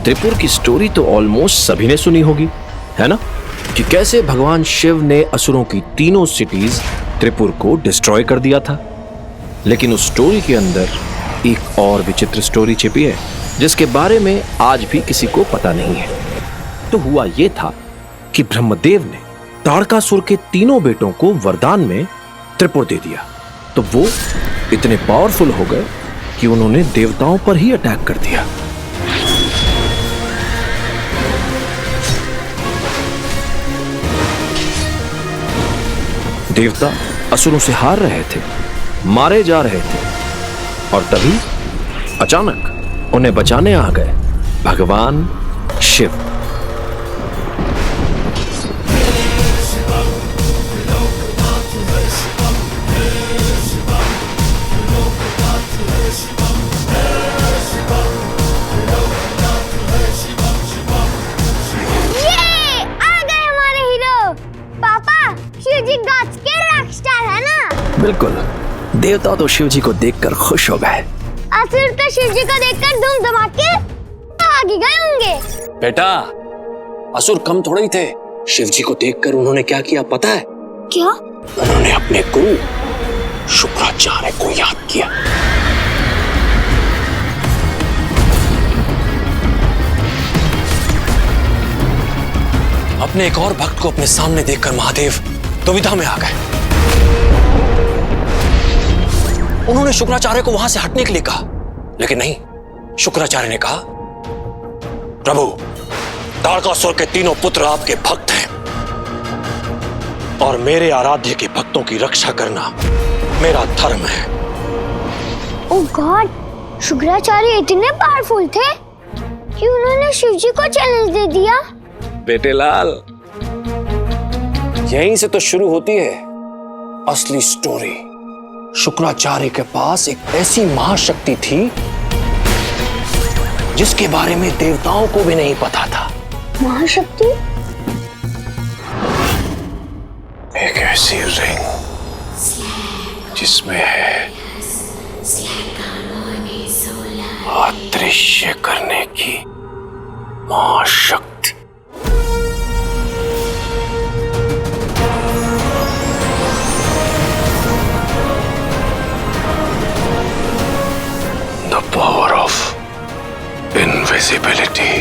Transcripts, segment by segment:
त्रिपुर की स्टोरी तो ऑलमोस्ट सभी ने सुनी होगी, है ना? कि कैसे भगवान शिव ने असुरों की तीनों सिटीज त्रिपुर को डिस्ट्रॉय कर दिया था। लेकिन उस स्टोरी के अंदर एक और विचित्र स्टोरी छिपी है, जिसके बारे में आज भी किसी को पता नहीं है। तो हुआ यह था कि ब्रह्मदेव ने ताड़कासुर के तीनों बेटों को वरदान में त्रिपुर दे दिया। तो वो इतने पावरफुल हो गए कि उन्होंने देवताओं पर ही अटैक कर दिया। देवता असुरों से हार रहे थे, मारे जा रहे थे, और तभी अचानक उन्हें बचाने आ गए भगवान शिव। बिल्कुल, देवता तो शिव जी को देखकर खुश हो गए। असुर तो शिव जी को देखकर धूम धमाके आगे गए होंगे। बेटा, असुर कम थोड़े ही थे। शिव जी को देखकर उन्होंने क्या किया पता है? क्या? उन्होंने अपने गुरु शुक्राचार्य को याद किया। अपने एक और भक्त को अपने सामने देखकर महादेव दुविधा में आ गए। उन्होंने शुक्राचार्य को वहां से हटने के लिए कहा, लेकिन नहीं, शुक्राचार्य ने कहा, प्रभु, ताड़कासुर के तीनों पुत्र आपके भक्त हैं और मेरे आराध्य के भक्तों की रक्षा करना मेरा धर्म है। ओह गॉड, शुक्राचार्य इतने पावरफुल थे कि उन्होंने शिव जी को चैलेंज दे दिया। बेटे लाल, यहीं से तो शुरू होती है असली स्टोरी। शुक्राचार्य के पास एक ऐसी महाशक्ति थी जिसके बारे में देवताओं को भी नहीं पता था। महाशक्ति? एक ऐसी रिंग जिसमें है अदृश्य करने की महाशक्ति। The power of invisibility.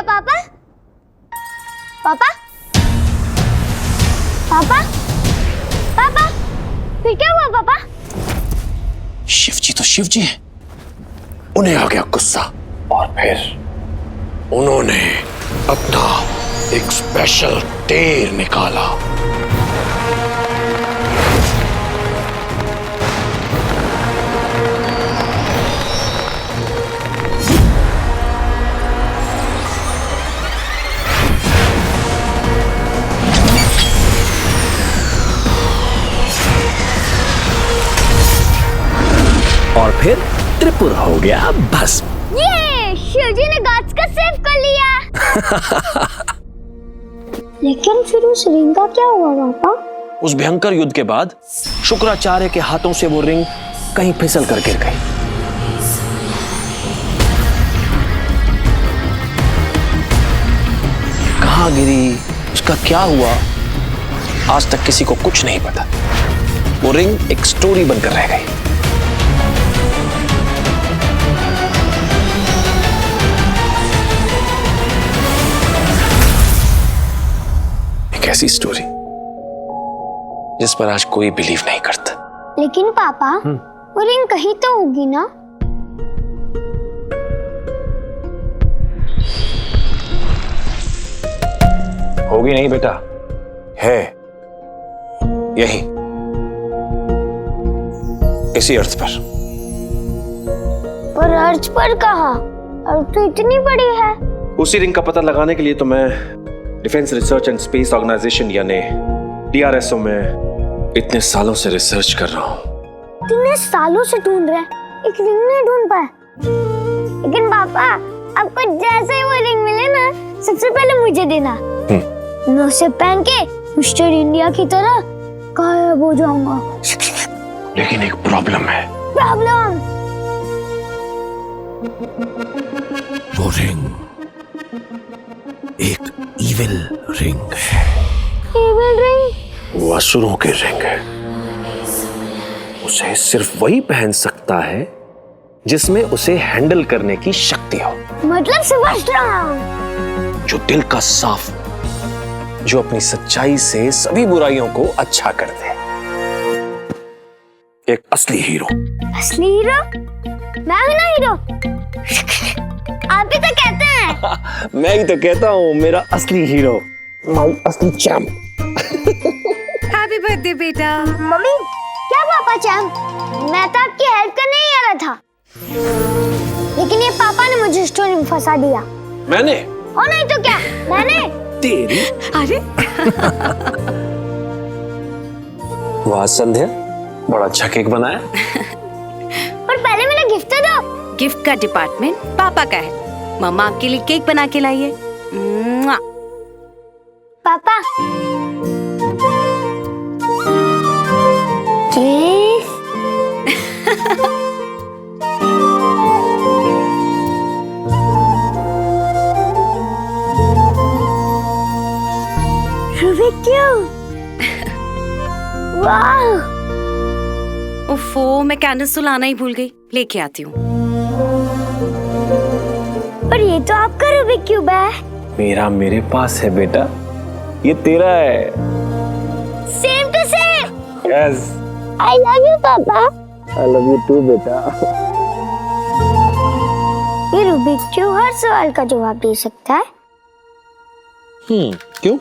पापा? पापा? पापा? पापा? फिर क्या हुआ पापा? शिव जी तो शिव जी हैं। उन्हें आ गया गुस्सा और फिर उन्होंने अपना एक स्पेशल तीर निकाला। और फिर त्रिपुर हो गया भस्म। ये शिव जी ने गॉड्स को सेव कर लिया। लेकिन फिर उस रिंग का क्या हुआ पापा? उस भयंकर युद्ध के बाद शुक्राचार्य के हाथों से वो रिंग कहीं फिसल कर गिर गई। कहाँ गिरी, उसका क्या हुआ, आज तक किसी को कुछ नहीं पता। वो रिंग एक स्टोरी बनकर रह गई। ऐसी स्टोरी जिस पर आज कोई बिलीव नहीं करता। लेकिन पापा, वो रिंग कहीं तो होगी ना? होगी नहीं बेटा, है यही, इसी अर्थ पर। पर अर्थ पर कहा? अर्थ तो इतनी बड़ी है। उसी रिंग का पता लगाने के लिए तो मैं defence research and space organisation यानी DRSO में इतने सालों से रिसर्च कर रहा हूँ। इतने सालों से ढूंढ रहे, एक रिंग नहीं ढूंढ पाए। लेकिन पापा, आपको जैसे ही वो रिंग मिले ना, सबसे पहले मुझे देना। मैं उसे पहन के मिस्टर इंडिया की तरह गायब हो जाऊंगा। लेकिन एक प्रॉब्लम है। प्रॉब्लम? वो रिंग एक इविल रिंग है। Evil ring? वो असुरों की रिंग है। उसे सिर्फ वही पहन सकता है जिसमें उसे हैंडल करने की शक्ति हो। मतलब सुपरस्ट्रॉन्ग। जो दिल का साफ, जो अपनी सच्चाई से सभी बुराइयों को अच्छा कर दे। एक असली हीरो। असली हीरो? मैं हूं ना हीरो। आप ही तो कहते हैं। मैं ही तो कहता हूँ, मेरा असली हीरो, माय असली चैंप। हैप्पी बर्थडे बेटा। मम्मी, क्या पापा चैंप? मैं तो आपकी हेल्प करने ही आ रहा था, लेकिन ये पापा ने मुझे स्टोरी में फंसा दिया। मैंने? और नहीं तो क्या, मैंने। तेरी? अरे वाह संध्या, बड़ा अच्छा केक बनाया। पर पहले मेरा गिफ्ट तो दो। गिफ्ट का डिपार्टमेंट पापा का है। मम्मा आपके लिए केक बना के लाई है। पापा, किस? Rubik cube. वाह। ओफो, मैं कैंडल्स तो लाना ही भूल गई। लेके आती हूँ। पर ये तो आपका रूबिक क्यूब है। मेरा मेरे पास है बेटा, ये तेरा है। Same to same. Yes. I love you पापा। आई लव यू टू बेटा। ये रूबिक क्यूब हर सवाल का जवाब दे सकता है। क्यों?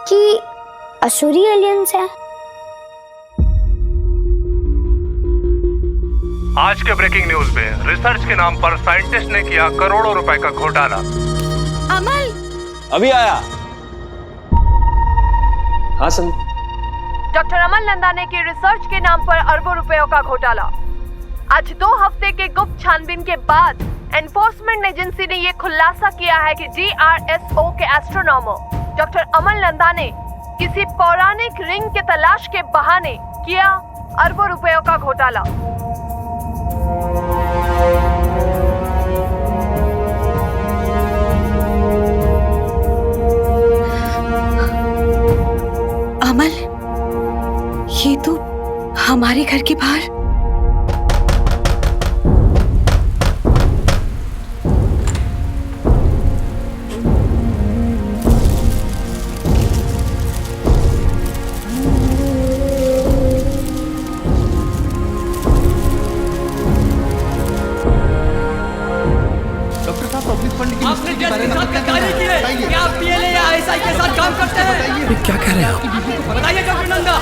कि असुरी एलियंस है। आज के ब्रेकिंग न्यूज में रिसर्च के नाम पर साइंटिस्ट ने किया करोड़ों रुपए का घोटाला। अमल, अभी आया। हाँ सन। डॉक्टर अमल नंदाने की रिसर्च के नाम पर अरबों रुपयों का घोटाला। आज 2 हफ्ते के गुप्त छानबीन के बाद एनफोर्समेंट एजेंसी ने ये खुलासा किया है कि DRSO के एस्ट्रोनॉमर डॉक्टर अमल नंदा ने किसी पौराणिक रिंग के तलाश के बहाने किया अरबों रुपयों का घोटाला। अमल, ये तो हमारे घर के बाहर। क्या कह रहे हैं आप? बताइए डॉक्टर नंदा।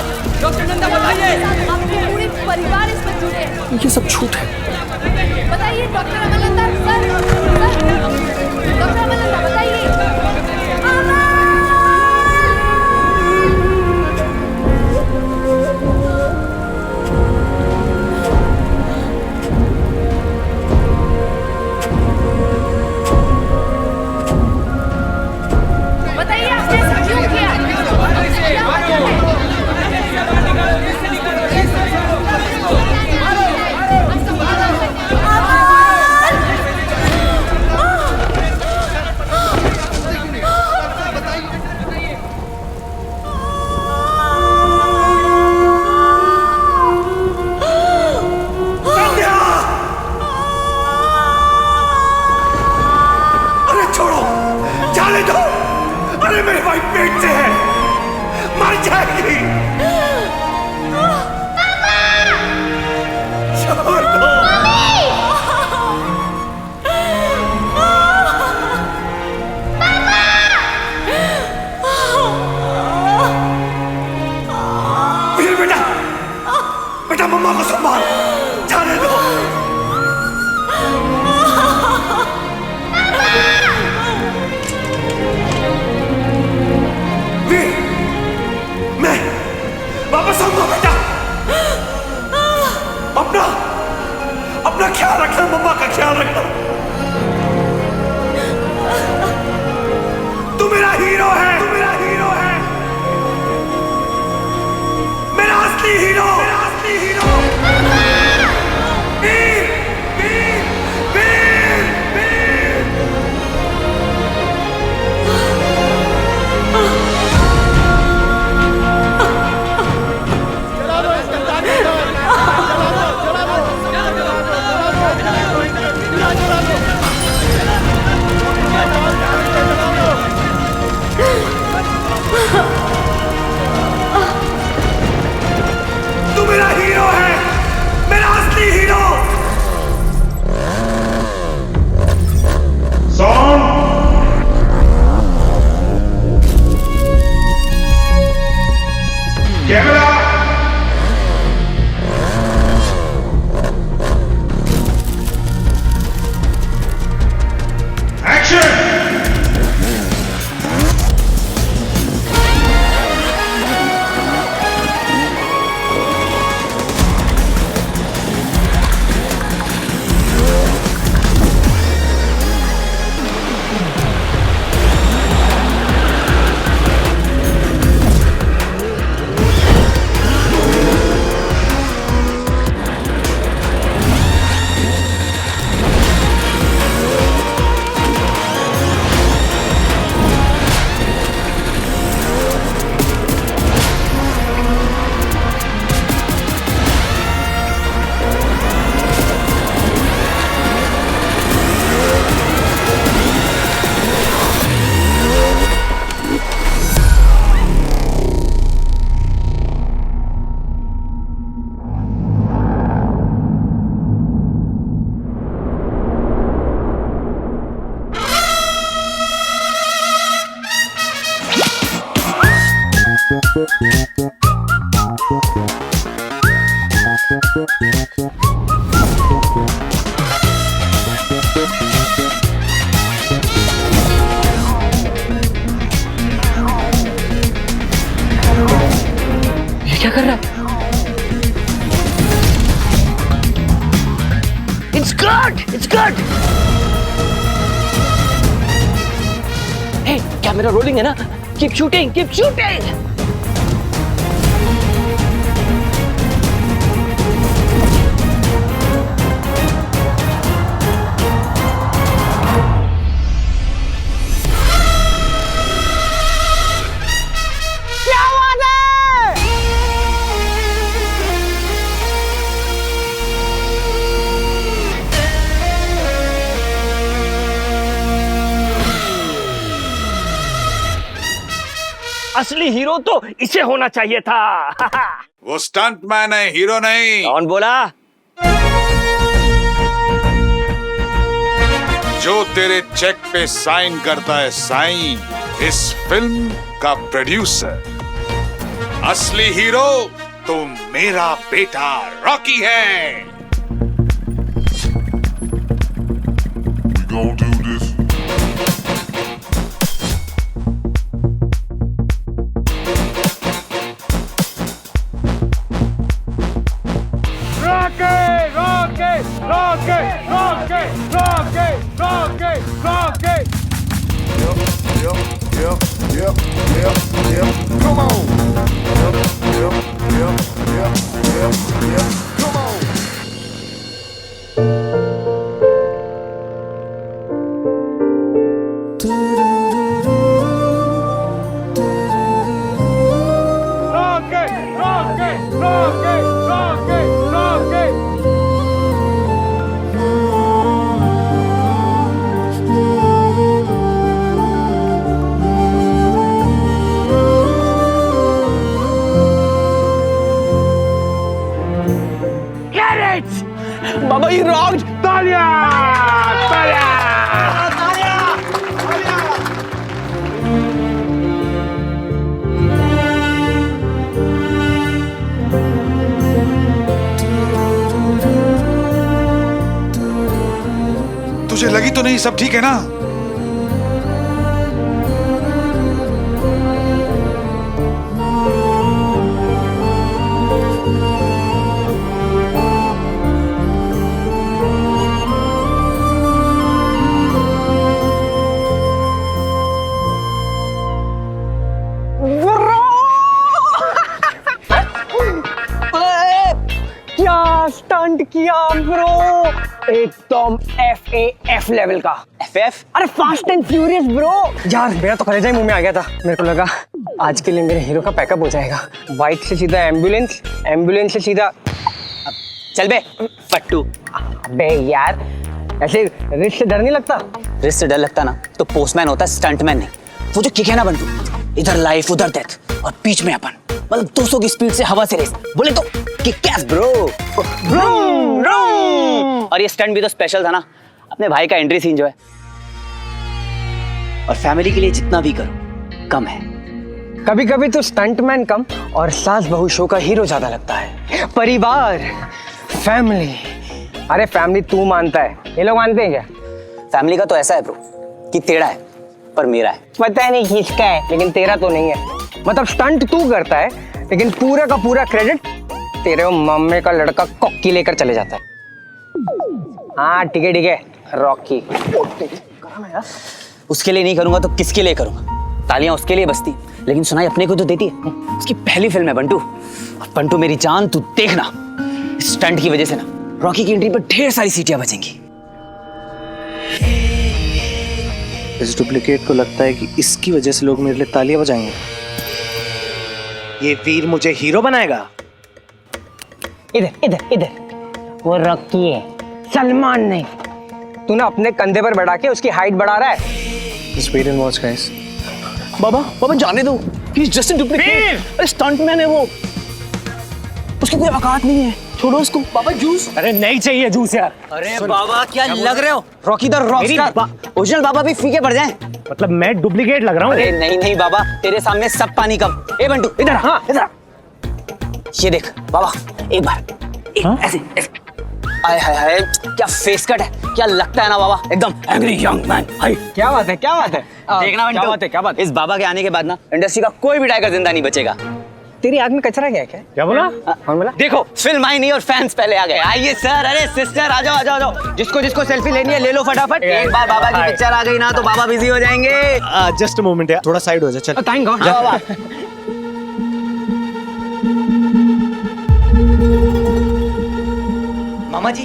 डॉक्टर नंदा बताइए। आपके पूरे परिवार इसमें जुड़े हैं। ये सब झूठ है। बताइए डॉक्टर अमल नंदा। सर, डॉक्टर अमल नंदा बताइए। बताइए आपने ऐसा क्यों किया? अपना ख्याल रखना, मम्मा का ख्याल रखना। तू मेरा हीरो है, तू मेरा हीरो है, मेरा असली हीरो, मेरा असली हीरो। वीर, वीर, वीर, वीर। तू मेरा हीरो है, मेरा असली हीरो। Camera action. ये क्या कर रहा है? It's good! It's good! Hey, camera rolling है ना? Keep shooting! Keep shooting! असली हीरो तो इसे होना चाहिए था। वो स्टंट मैन है, हीरो नहीं। कौन बोला? जो तेरे चेक पे साइन करता है साइन, इस फिल्म का प्रोड्यूसर। असली हीरो तो मेरा बेटा रॉकी है। We gonna do this. Come on. Come on. बाबा ये रॉन्ग। तालिया तालिया तालिया तालिया। तुझे लगी तो नहीं? सब ठीक है ना? एकदम FAF लेवल का। FF? अरे फास्ट एंड फ्यूरियस ब्रो। यार मेरा तो कलेजा ही मुंह में आ गया था। मेरे को लगा आज के लिए मेरे हीरो का पैकअप हो जाएगा। बाइक से सीधा एम्बुलेंस, एम्बुलेंस से सीधा चल बे पट्टू। बे यार ऐसे रिस्क से डर नहीं लगता? रिस्क से डर लगता ना तो पोस्टमैन होता, स्टंटमैन नहीं। वो जो किक है ना बंटू, इधर लाइफ उधर डेथ और बीच में अपन, मतलब 200 की स्पीड से हवा से रेस, बोले तो किक-एस ब्रो। और ये स्टंट भी तो स्पेशल था ना, अपने भाई का एंट्री सीन जो है। और फैमिली के लिए जितना भी करो कम है। कभी कभी तो स्टंटमैन कम और सास बहू शो का हीरो ज्यादा लगता है। परिवार, फैमिली। अरे फैमिली तू मानता है, ये लोग मानते हैं क्या? फैमिली का तो ऐसा है ब्रो कि तेरा है पर मेरा है। पता नहीं किसका है लेकिन तेरा तो नहीं है। मतलब स्टंट तू करता है लेकिन पूरा का पूरा क्रेडिट तेरे मम्मी का लड़का कॉकी लेकर चले जाता है। हाँ ठीक है रॉकी। उसके लिए नहीं करूंगा तो किसके लिए करूंगा? तालियां उसके लिए बजती लेकिन सुनाई अपने को तो देती है। उसकी पहली फिल्म है बंटू। और बंटू मेरी जान, तू देखना इस स्टंट की वजह से ना रॉकी की एंट्री पर ढेर सारी सीटियां बजेंगी। इस डुप्लीकेट को लगता है कि इसकी वजह से लोग मेरे लिए तालियां बजाएंगे। ये वीर मुझे हीरो बनाएगा। इधर वो रॉकी है, सलमान नहीं। तू ना अपने कंधे पर बैठा के उसकी हाइट बढ़ा रहा है। Just wait and watch, guys. बाबा जाने दो, he's just a duplicate। अरे स्टंटमैन है वो, उसकी कोई औकात नहीं है, छोड़ो उसको। बाबा जूस। अरे नहीं चाहिए जूस यार। अरे बाबा क्या लग रहे हो? Rocky the Rockstar. ओरिजिनल बाबा भी फीके पड़ जाएं। मतलब मैं डुप्लीकेट लग रहा हूँ? अरे नहीं बाबा, तेरे सामने सब पानी कम। ए बंटू इधर। हाँ इधर। ये देख बाबा, एक बार ऐसे आय हाय क्या फेस कट है, क्या लगता है ना बाबा, एकदम एंग्री यंग मैन। क्या बात है देखना बंटू, क्या बात है? इस बाबा के आने के बाद ना इंडस्ट्री का कोई भी टाइगर जिंदा नहीं बचेगा। तेरी आग में कचरा गया क्या बोला? कौन बोला? देखो फिल्म आई नहीं और फैंस पहले आ गए। आइए सर, अरे सिस्टर आ जाओ। जिसको सेल्फी लेनी है ले लो फटाफट। एक बार बाबा की पिक्चर आ गई ना तो बाबा बिजी हो जाएंगे। जस्ट अ मोमेंट यार, थोड़ा साइड हो जा। चल थैंक गॉड। बाबा मामा जी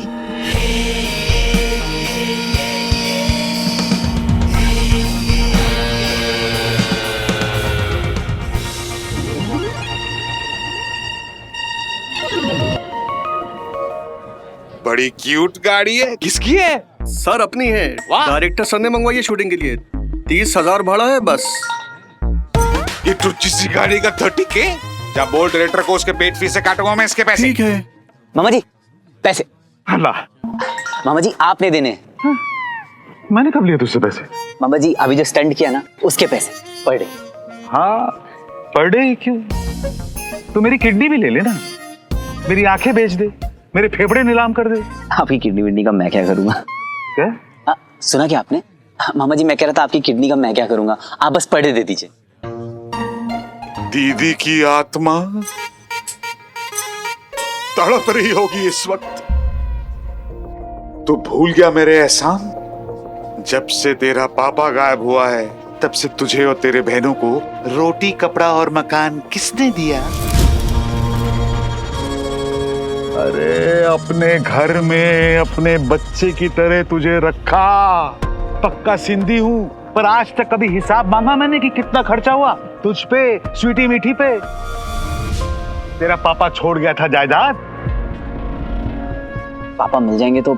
बड़ी क्यूट गाड़ी है, किसकी है? सर अपनी है। डायरेक्टर सर ने मंगवाई है शूटिंग के लिए। 30,000 भाड़ा है बस। ये टुच्ची सी गाड़ी का 30K? जब बोल डायरेक्टर को उसके पेट फीस से काटूंगा मैं इसके पैसे। ठीक है मामा जी पैसे। अल्लाह, मामा जी आपने देने हैं। मैंने कब लिया तुझसे पैसे? मामा जी अभी जो स्टंट किया ना उसके पैसे पर डे। हाँ पर डे क्यों? तू मेरी किडनी भी ले लेना, मेरी आंखें बेच दे, मेरे फेफड़े नीलाम कर दे। आपकी किडनी विडनी का मैं क्या करूंगा? क्या? सुना क्या आपने? मामा जी मैं कह रहा था आपकी किडनी का मैं क्या करूंगा, आप बस पर डे दे दीजिए। दीदी की आत्मा तड़प रही होगी इस वक्त। तू भूल गया मेरे एहसान? जब से तेरा पापा गायब हुआ है तब से तुझे और तेरे बहनों को रोटी, कपड़ा और मकान किसने दिया? अरे अपने घर में अपने बच्चे की तरह तुझे रखा। पक्का सिंधी हूँ पर आज तक कभी हिसाब मांगा मैंने कि कितना खर्चा हुआ तुझ पे, स्वीटी मीठी पे। तेरा पापा छोड़ गया था जायदाद। पापा मिल जाएंगे तो?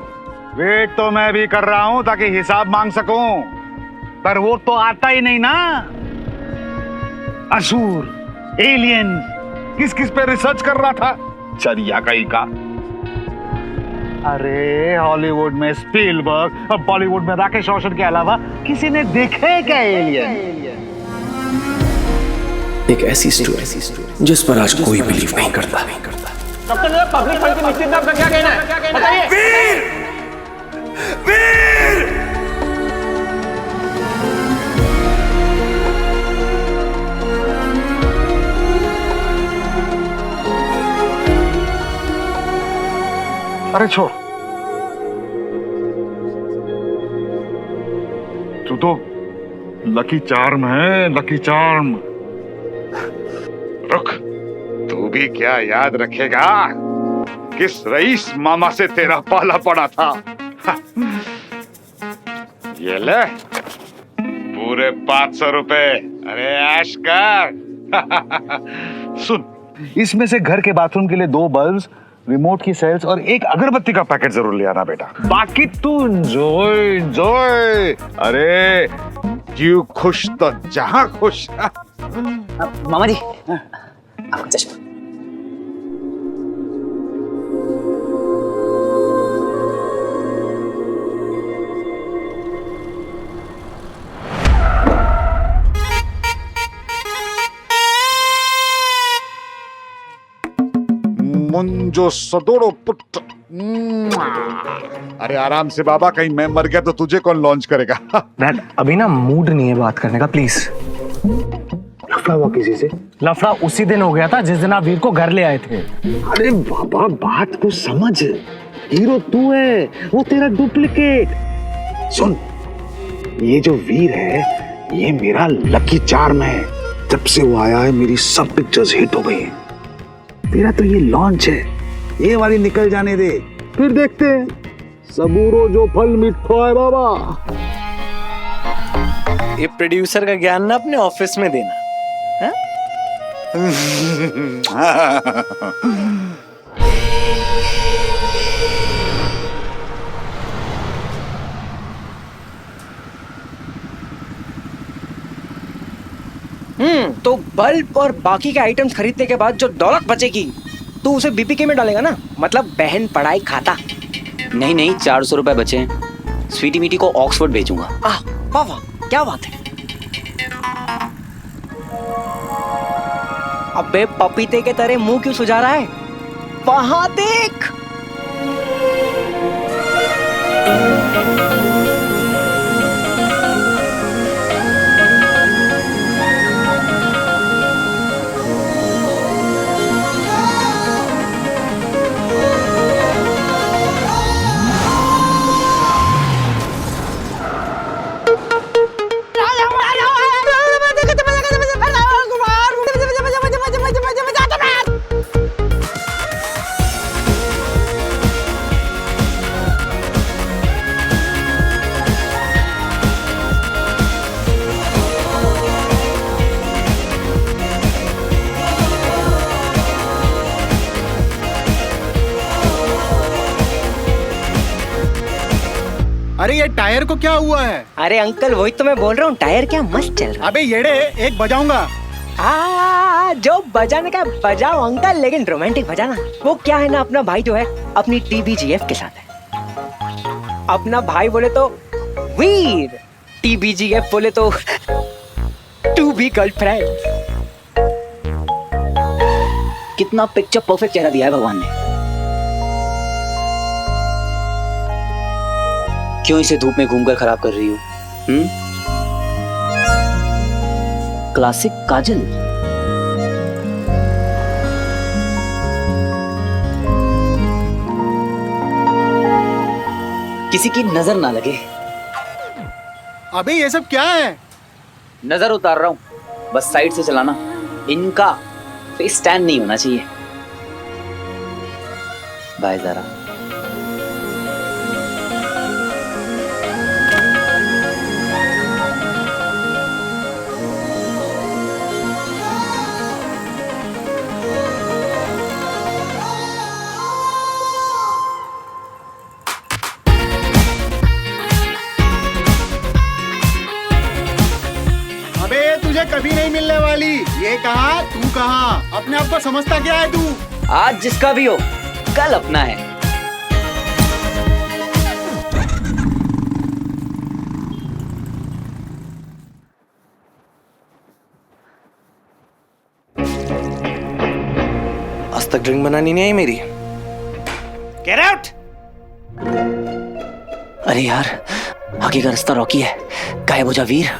वेट तो मैं भी कर रहा हूं ताकि हिसाब मांग सकूं, पर वो तो आता ही नहीं ना। असुर, एलियन, किस किस पे रिसर्च कर रहा था? चरिया कहीं का। अरे हॉलीवुड में स्पीलबर्ग और बॉलीवुड में राकेश रोशन के अलावा किसी ने देखे क्या एलियन? एक ऐसी स्टोरी जिस पर आज कोई बिलीव नहीं करता। पब्लिक फंड की निश्चित दाम का क्या कहना है बताइए। वीर! अरे छोड़, तू तो लकी चार्म है, लकी चार्म। रुक, तू भी क्या याद रखेगा किस रईस मामा से तेरा पाला पड़ा था? ये ले पूरे 500 रुपए। अरे ऐश कर। सुन, इसमें से घर के बाथरूम के लिए 2 बल्ब्स, रिमोट की सेल्स और 1 अगरबत्ती का पैकेट जरूर ले आना बेटा। बाकी तू एंजॉय एंजॉय। अरे क्यों खुश तो जहां खुश। मामा जी आपका चश्मा। मुंजो सदोड़ो पुट। अरे आराम से बाबा, कहीं मैं मर गया तो तुझे कौन लॉन्च करेगा। डैड अभी ना मूड नहीं है बात करने का, प्लीज। लफड़ा हुआ किसी से? लफड़ा उसी दिन हो गया था जिस दिन आप वीर को घर ले आए थे। अरे बाबा बात को समझ, हीरो तू है, वो तेरा डुप्लीकेट। सुन, ये जो वीर है ये मेरा लकी चार्म है। जब से वो आया है मेरी सब पिक्चर्स हिट हो गई हैं। तेरा तो ये लॉन्च है, ये वाली निकल जाने दे, फिर देखते हैं। सबूरो जो फल मिठो है बाबा। ये प्रोड्यूसर का ज्ञान ना अपने ऑफिस में देना है? तो बल्ब और बाकी के आइटम्स खरीदने के बाद जो दौलत बचेगी तो उसे बीपीके में डालेगा ना, मतलब बहन पढ़ाई खाता। नहीं नहीं, 400 रुपए बचे हैं। स्वीटी मीटी को ऑक्सफोर्ड भेजूंगा। वाह वाह, क्या बात है। अबे पपीते के तरह मुंह क्यों सुझा रहा है? वहां देख। अरे ये टायर को क्या हुआ है? अरे अंकल वही तो मैं बोल रहा हूँ, टायर क्या मस्त चल रहा है। अबे येड़े, एक बजाऊंगा। जो बजाने का बजाओ अंकल, लेकिन रोमांटिक बजाना। वो क्या है ना, अपना भाई जो है अपनी TBGF के साथ है। अपना भाई बोले तो वीर, TBGF बोले तो टू बी गर्लफ्रेंड। कितना पिक्चर परफेक्ट चेहरा दिया है भगवान ने। क्यों इसे धूप में घूमकर खराब कर रही हो? क्लासिक काजल। किसी की नजर ना लगे। अबे ये सब क्या है? नजर उतार रहा हूं, बस साइड से चलाना। इनका फेस स्टैंड नहीं होना चाहिए। बाय जरा। तुझे कभी नहीं मिलने वाली। ये कहा तू कहा, अपने आप को समझता क्या है तू? आज जिसका भी हो, कल अपना है। आज तक ड्रिंक बनानी नहीं आई मेरी। Get out! अरे यार, आगे का रास्ता रॉकी है। गायब हो जा वीर।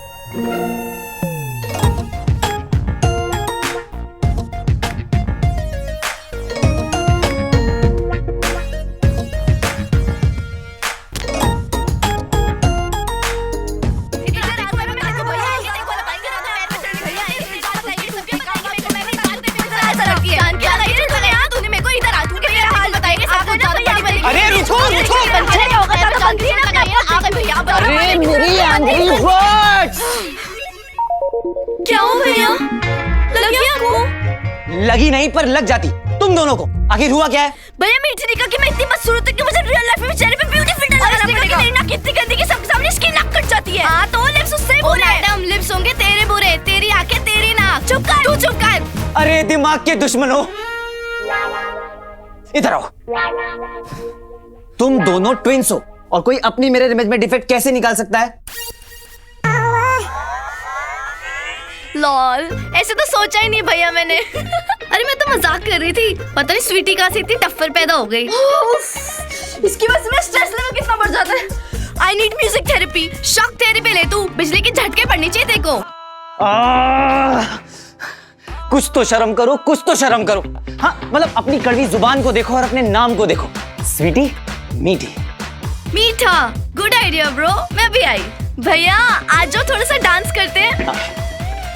क्या हो भैया? लगी आपको? लगी नहीं पर लग जाती तुम दोनों को। आखिर हुआ क्या है? भैया मीठी निका कि मैं इतनी बदसूरत हूं कि मुझे रियल लाइफ में चेहरे पे ब्यूटी फिल्टर लगाना पड़ेगा। मेरी नाक कितनी गंदी कि सबके सामने इसकी नाक कट जाती है। हां तो लिप्स उससे बुरे हैं। मैडम लिप्स होंगे तेरे बुरे, तेरी आंखें तेरी नाक। चुप कर, तू चुप कर। अरे दिमाग के दुश्मनों, इधर आओ। तुम दोनों ट्विंस हो और कोई अपनी मिरर इमेज में डिफेक्ट कैसे निकाल सकता है? लॉल, ऐसे तो सोचा ही नहीं भैया मैंने। अरे मैं तो मजाक कर रही थी। पता नहीं स्वीटी कहाँ से इतनी टफ्फर पैदा हो गई। इसकी वजह से मेरा स्ट्रेस लेवल कितना बढ़ जाता है। I need music therapy. Shock therapy ले तू। बिजली के झटके पड़ने चाहिए तेरे को। कुछ तो शर्म करो, कुछ तो शर्म करो। हाँ मतलब अपनी कड़वी जुबान को देखो और अपने नाम को देखो। स्वीटी, मीठी। मीठा, गुड आइडिया ब्रो। मैं भी आई। भैया आज जो थोड़ा सा डांस करते हैं।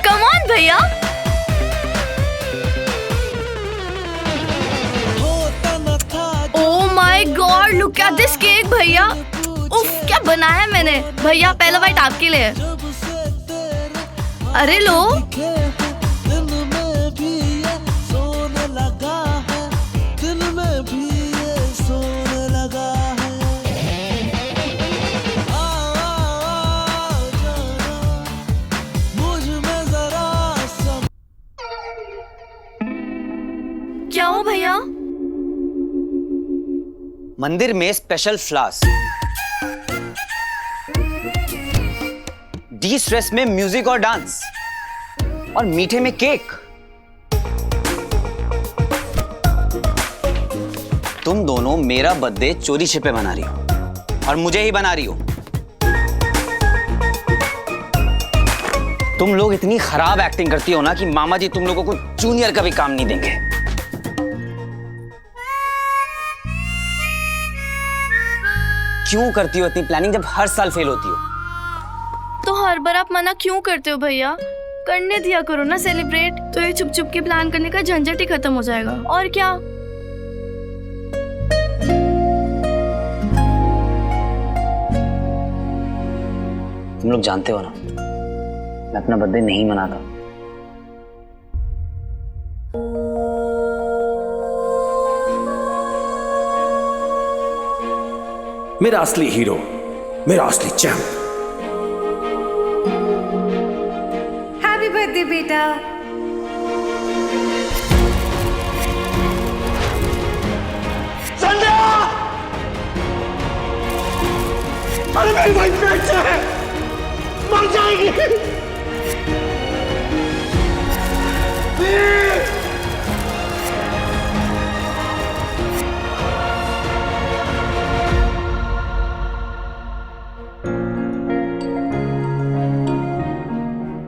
कम ऑन भैया। Oh my God, look at this cake भैया। उफ क्या बनाया मैंने। भैया पहला बाइट आपके लिए। अरे लो। क्या हो भैया? मंदिर में स्पेशल फ्लावर्स, डी स्ट्रेस में म्यूजिक और डांस, और मीठे में केक। तुम दोनों मेरा बर्थडे चोरी छिपे मना रही हो और मुझे ही बना रही हो। तुम लोग इतनी खराब एक्टिंग करती हो ना कि मामा जी तुम लोगों को जूनियर का भी काम नहीं देंगे। क्यों करती हो इतनी प्लानिंग जब हर साल फेल होती हो? तो हर बार आप मना क्यों करते हो भैया? करने दिया करो ना सेलिब्रेट, तो ये छुप छुप के प्लान करने का झंझट ही खत्म हो जाएगा। और क्या? तुम लोग जानते हो ना मैं अपना बर्थडे नहीं मनाता। मेरा असली हीरो, मेरा असली चैंप। हैप्पी बर्थडे बेटा। संध्या! अरे मेरी भाई पेट से है, मर जाएगी।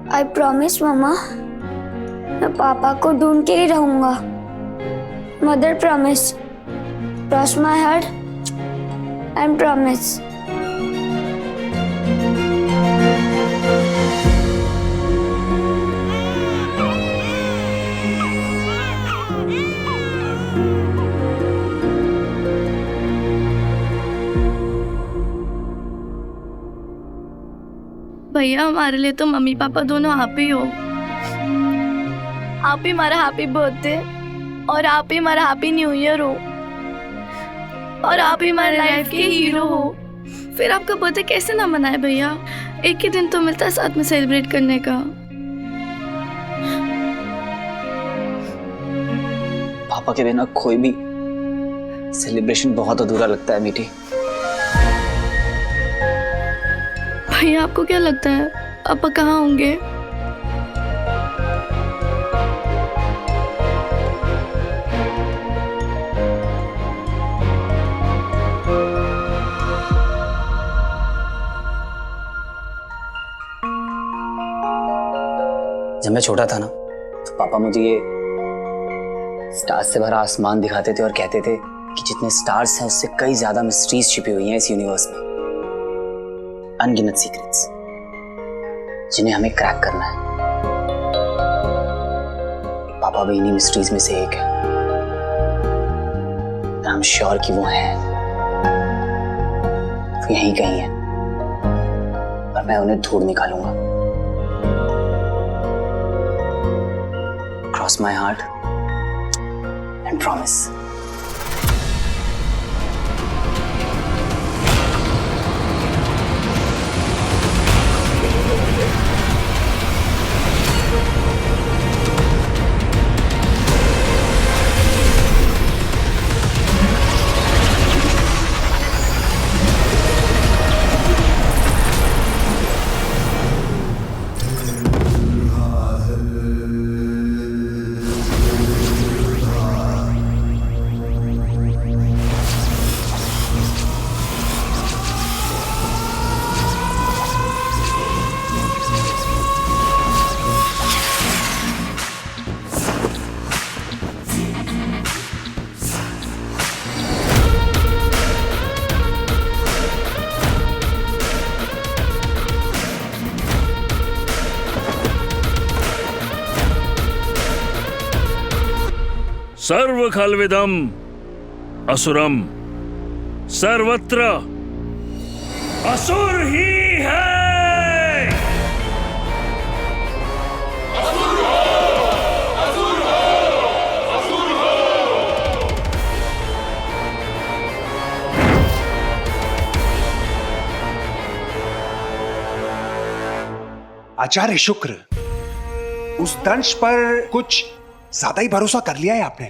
आई प्रॉमिस मामा, मैं पापा को ढूंढ के ही रहूंगा। Mother promise, cross my heart and promise. भैया हमारे लिए तो मम्मी पापा दोनों आप ही हो। आप ही हमारा हैप्पी बर्थडे और आप ही हमारा हैप्पी न्यू ईयर हो और आप ही हमारे लाइफ के हीरो हो। फिर आपका बर्थडे कैसे ना मनाए भैया? एक ही दिन तो मिलता है साथ में सेलिब्रेट करने का। पापा के बिना कोई भी सेलिब्रेशन बहुत अधूरा लगता है मीठी। भैया आपको क्या लगता है पापा कहाँ होंगे? जब मैं छोटा था ना तो पापा मुझे ये स्टार्स से भरा आसमान दिखाते थे और कहते थे कि जितने स्टार्स हैं उससे कई ज्यादा मिस्ट्रीज छिपी हुई हैं इस यूनिवर्स में, अनगिनत सीक्रेट्स जिन्हें हमें क्रैक करना है। पापा भी इन्हीं मिस्ट्रीज में से एक है। आई एम श्योर कि वो हैं, वो यहीं कहीं है। पर मैं उन्हें ढूंढ निकालूंगा। Cross my heart and promise. सर्व खल्विदम असुरम सर्वत्र असुर ही है। असुर हो, असुर हो, असुर हो। आचार्य शुक्र, उस दंश पर कुछ ज्यादा ही भरोसा कर लिया है आपने।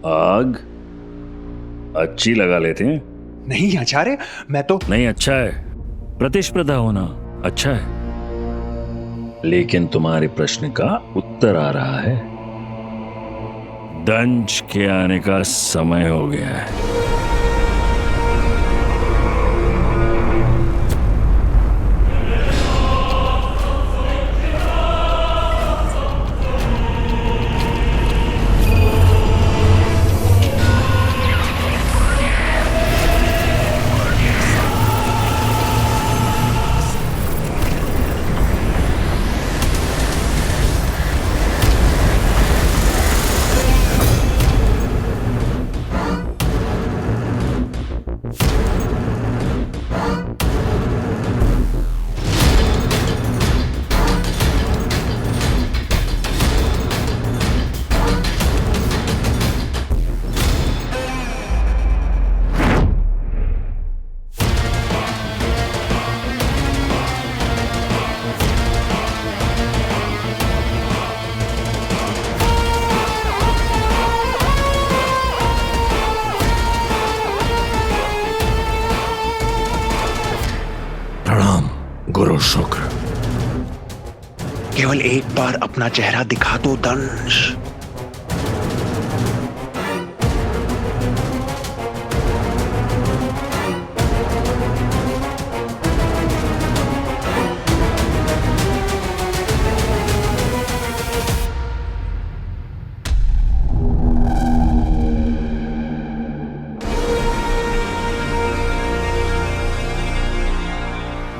आग अच्छी लगा लेते हैं। नहीं आचार्य, मैं तो नहीं, अच्छा है, प्रतिस्पर्धा होना अच्छा है, लेकिन तुम्हारे प्रश्न का उत्तर आ रहा है। दंश के आने का समय हो गया है। गुरु शुक्र, केवल एक बार अपना चेहरा दिखा दो दंश।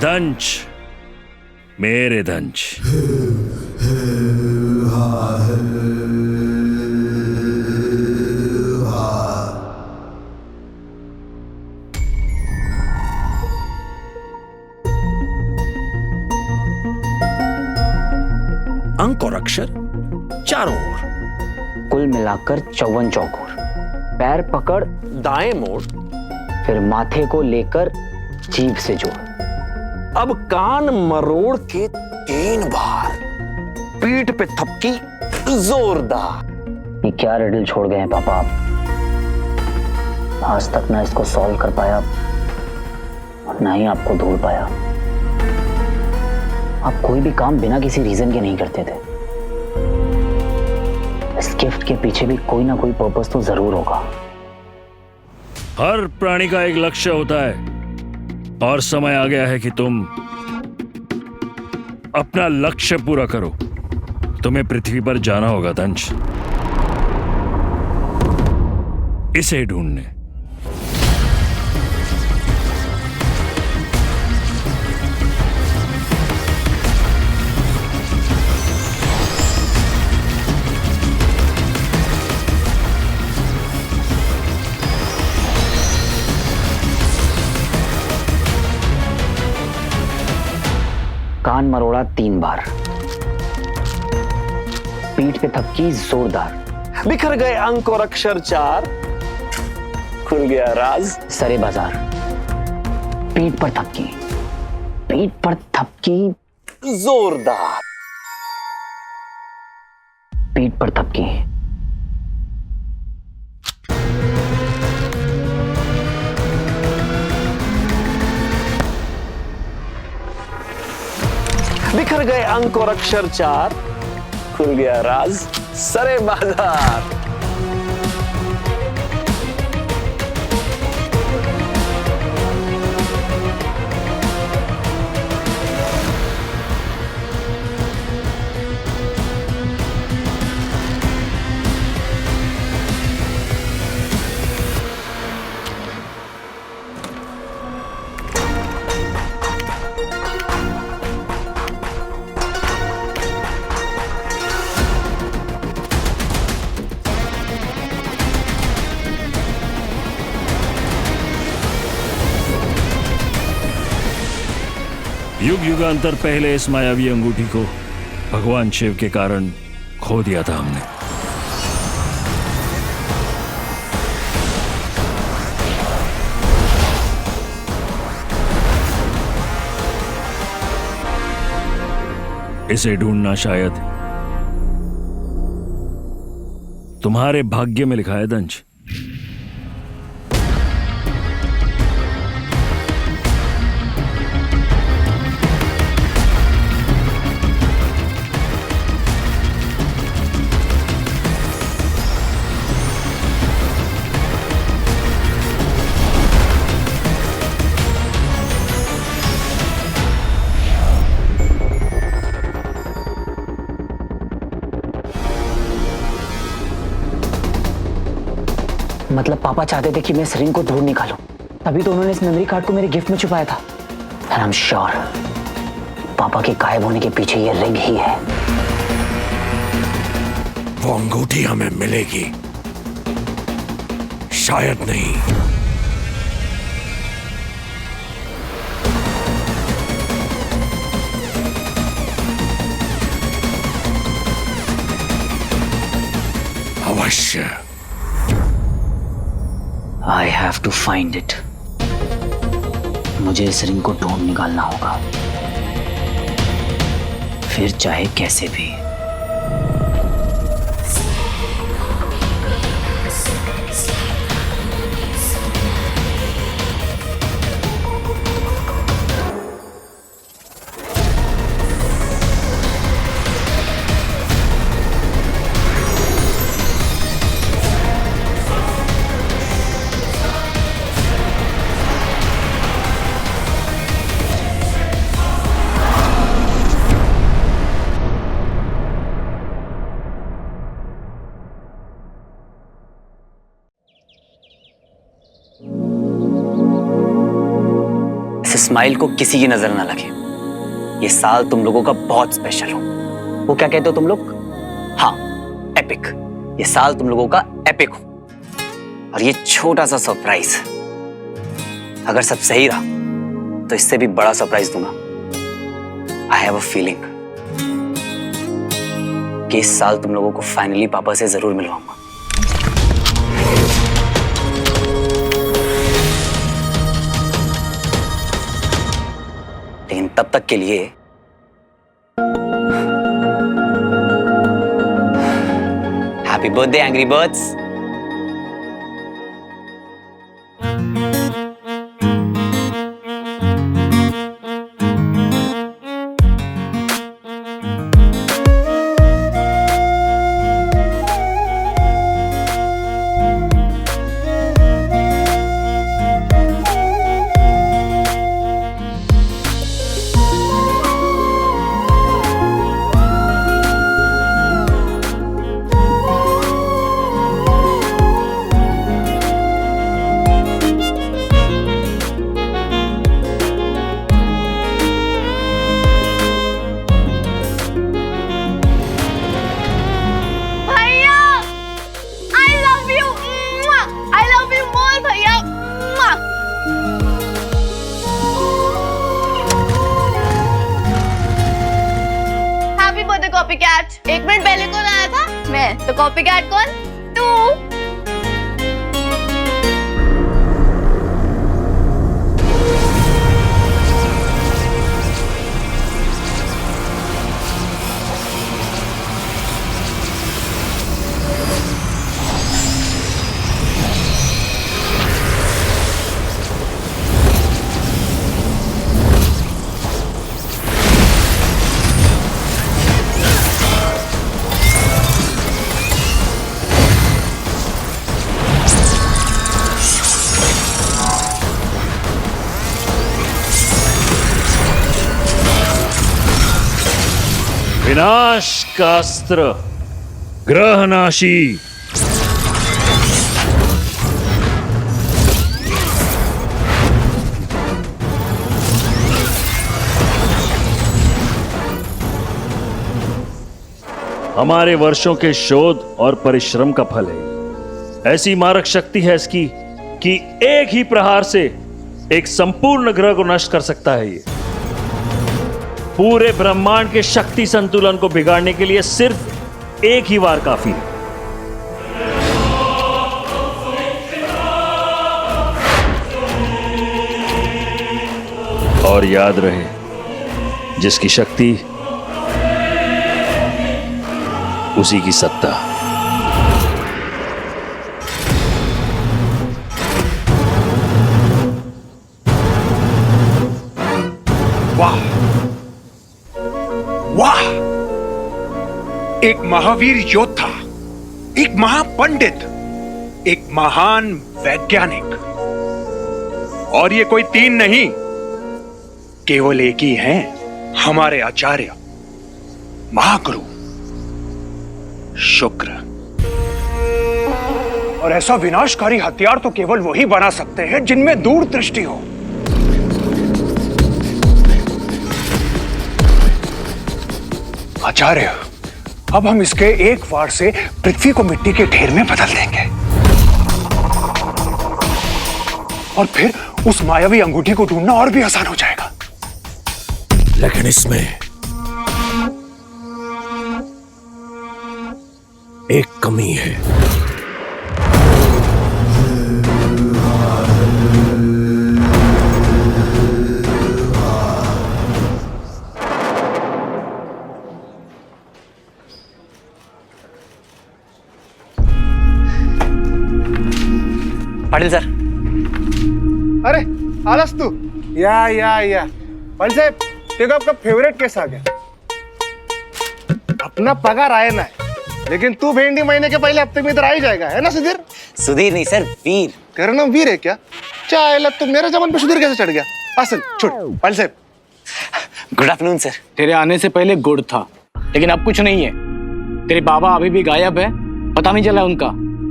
दंश, मेरे दंश, अंक और अक्षर चारों ओर, कुल मिलाकर 54 चौकोर। पैर पकड़ दाएं मोड़, फिर माथे को लेकर जीभ से जोड़। अब कान मरोड़ के 3 बार, पीठ पे थपकी जोरदार। ये क्या रिडल छोड़ गए हैं पापा आप? आज तक ना इसको सॉल्व कर पाया और ना ही आपको ढूंढ पाया। आप कोई भी काम बिना किसी रीजन के नहीं करते थे। इस गिफ्ट के पीछे भी कोई ना कोई पर्पस तो जरूर होगा। हर प्राणी का एक लक्ष्य होता है और समय आ गया है कि तुम अपना लक्ष्य पूरा करो। तुम्हें पृथ्वी पर जाना होगा दंश, इसे ढूंढने। कान मरोड़ा 3 बार, पीठ पे थपकी जोरदार, बिखर गए अंक और अक्षर 4, खुल गया राज सरे बाजार, पीठ पर थपकी, पीठ पर थपकी जोरदार, पीठ पर थपकी, बिखर गए अंक और अक्षर 4, खुल गया राज सरे बाजार। युग युगांतर पहले इस मायावी अंगूठी को भगवान शिव के कारण खो दिया था हमने। इसे ढूंढना शायद तुम्हारे भाग्य में लिखा है दंश। मतलब पापा चाहते थे कि मैं इस रिंग को ढूंढ निकालूं, तभी तो उन्होंने इस मेमोरी कार्ड को मेरे गिफ्ट में छुपाया था। And I'm sure पापा के गायब होने के पीछे ये रिंग ही है। वो अंगूठी हमें मिलेगी, शायद नहीं। अवश्य। I have to find it. मुझे इस रिंग को ढूंढ निकालना होगा, फिर चाहे कैसे भी। स्माइल को किसी की नजर ना लगे। ये साल तुम लोगों का बहुत स्पेशल हो। वो क्या कहते हो तुम लोग? हाँ, एपिक। ये साल तुम लोगों का एपिक हो। और ये छोटा सा सरप्राइज, अगर सब सही रहा तो इससे भी बड़ा सरप्राइज दूंगा। आई हैव अ फीलिंग कि इस साल तुम लोगों को फाइनली पापा से जरूर मिलवाऊंगा। लेकिन तब तक के लिए हैप्पी बर्थडे एंग्री बर्ड्स। सच? 1 मिनट पहले कौन आया था? मैं। तो कॉपी कैट कौन? तू। विनाश का अस्त्र ग्रहनाशी। हमारे वर्षों के शोध और परिश्रम का फल है। ऐसी मारक शक्ति है इसकी कि एक ही प्रहार से एक संपूर्ण ग्रह को नष्ट कर सकता है। ये पूरे ब्रह्मांड के शक्ति संतुलन को बिगाड़ने के लिए सिर्फ एक ही वार काफी है। और याद रहे, जिसकी शक्ति उसी की सत्ता। वाह वाह, एक महावीर योद्धा, एक महापंडित, एक महान वैज्ञानिक। और ये कोई 3 नहीं, केवल एक ही हैं, हमारे आचार्य महागुरु शुक्र। और ऐसा विनाशकारी हथियार तो केवल वही बना सकते हैं जिनमें दूरदृष्टि हो। आचार्य, अब हम इसके एक वार से पृथ्वी को मिट्टी के ढेर में बदल देंगे और फिर उस मायावी अंगूठी को ढूंढना और भी आसान हो जाएगा। लेकिन इसमें एक कमी है। पाटिल सर। अरे आलस तू या पाटिल साहब, देखो आपका फेवरेट केस आ गया। अपना पगार आया ना है, लेकिन तू भेंडी महीने के पहले हफ्ते में इधर आ ही जाएगा, है ना सुधीर? सुधीर नहीं सर, वीर। तेरा नाम वीर है क्या? चाहे लग तो मेरे जबान पे सुधीर कैसे चढ़ गया? असल छोड़। पाटिल साहब गुड आफ्टरनून सर। तेरे आने से पहले गुड़ था, लेकिन अब कुछ नहीं है। तेरे बाबा अभी भी गायब है, पता नहीं चला उनका।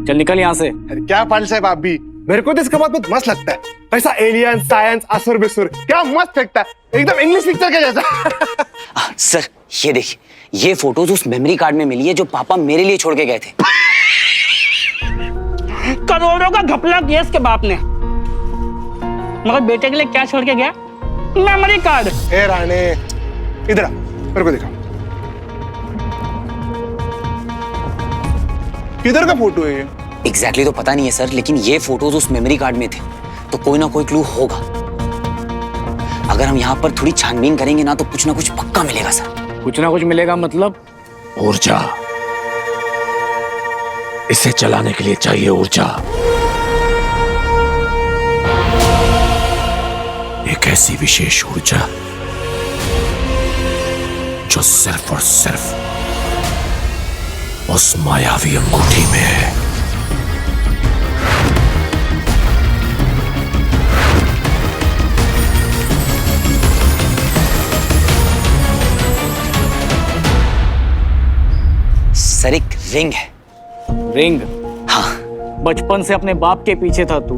चल निकल यहाँ से। अरे क्या पाटिल साहब, आप भी। मेरे को तो इसका बात बहुत मस्त लगता है। पैसा एलियन साइंस असुर बेसुर क्या मस्त फेंकता है, एकदम इंग्लिश पिक्चर के जैसा। सर ये देखिए, ये फोटोज उस मेमोरी कार्ड में मिली है जो पापा मेरे लिए छोड़ के गए थे। करोड़ों का घपला किया इसके बाप ने, मगर बेटे के लिए क्या छोड़ के गया? Memory card. ए राणे, इधर आ, मेरे को दिखा। किधर का फोटो है ये? एग्जैक्टली तो पता नहीं है सर, लेकिन ये फोटोज उस मेमोरी कार्ड में थे, तो कोई ना कोई क्लू होगा। अगर हम यहाँ पर थोड़ी छानबीन करेंगे ना, तो कुछ ना कुछ पक्का मिलेगा सर। कुछ ना कुछ मिलेगा मतलब? ऊर्जा। इसे चलाने के लिए चाहिए ऊर्जा। एक ऐसी विशेष ऊर्जा जो सिर्फ और सिर्फ उस मायावी अंगूठी में है। सर एक रिंग है। रिंग? हाँ। बचपन से अपने बाप के पीछे था तू,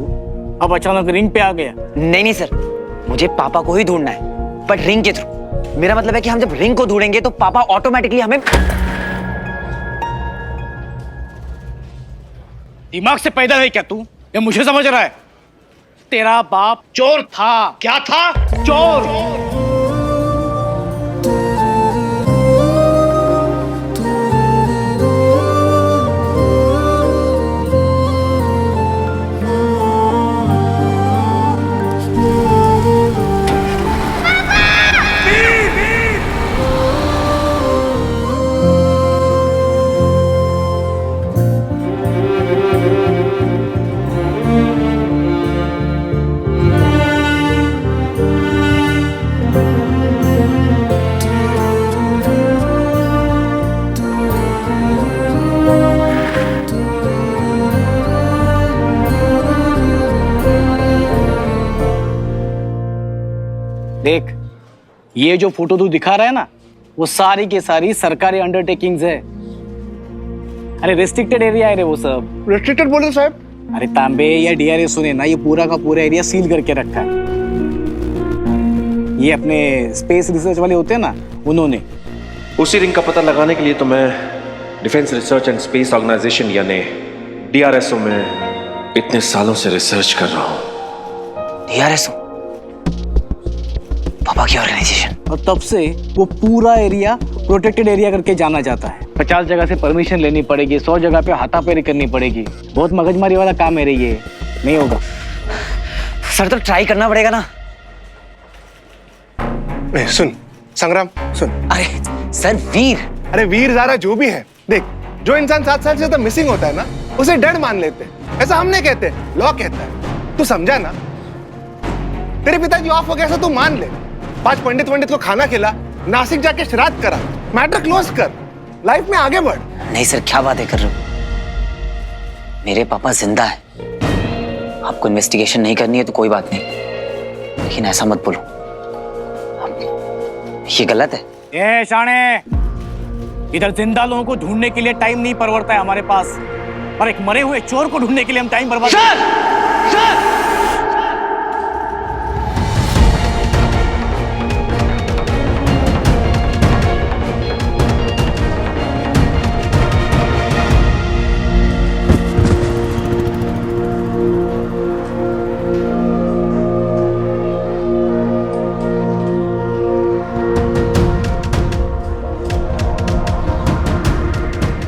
अब अचानक रिंग पे आ गया? नहीं सर, मुझे पापा को ही ढूंढना है, बट रिंग के थ्रू। मेरा मतलब है कि हम जब रिंग को ढूंढेंगे तो पापा ऑटोमेटिकली हमें। दिमाग से पैदा है क्या तू? ये मुझे समझ रहा है? तेरा बाप चोर था। क्या था? चोर। देख, ये जो फोटो तू दिखा रहा है ना, वो सारी की सारी सरकारी अंडरटेकिंग्स है। अरे रिस्ट्रिक्टेड एरिया है रे वो सब। रिस्ट्रिक्टेड बोले साहब? अरे तांबे, या डीआरएस ने ना ये पूरा का पूरा एरिया सील करके रखा है। ये अपने स्पेस रिसर्च वाले होते हैं ना, उन्होंने। उसी रिंग का पता लगाने के लिए तो मैं defence research and space organisation यानी डीआरएसओ में इतने सालों से रिसर्च कर रहा हूं। डीआरएसओ पापा की ऑर्गेनाइजेशन, और तब से वो पूरा एरिया प्रोटेक्टेड एरिया करके जाना जाता है। 50 जगह से परमिशन लेनी पड़ेगी, 100 जगह पे हाथापेरी करनी पड़ेगी। बहुत मगजमारी वाला काम है रे ये, नहीं होगा सर। तो ट्राई करना पड़ेगा ना। सुन संग्राम, सुन। अरे सर वीर, अरे वीर ज़ारा जो भी है, देख, जो इंसान 7 साल से तो मिसिंग होता है ना, उसे डेड मान लेते हैं। ऐसा हम नहीं कहते, लॉ कहता है। तू समझा ना? तेरे पिताजी ऑफ हो गया, ऐसा तू मान ले। 5 पंडित को खाना खिला, नासिक जाके श्राद्ध करा, मैटर क्लोज कर, लाइफ में आगे बढ़। नहीं सर, क्या बातें कर रहे हो? मेरे पापा जिंदा है। आपको इन्वेस्टिगेशन नहीं करनी है तो कोई बात नहीं, लेकिन ऐसा मत बोलो, ये गलत है। ये शाने, इधर जिंदा लोगों को ढूंढने के लिए टाइम नहीं परवड़ता है हमारे पास, और एक मरे हुए चोर को ढूंढने के लिए हम टाइम बर्बाद। सर!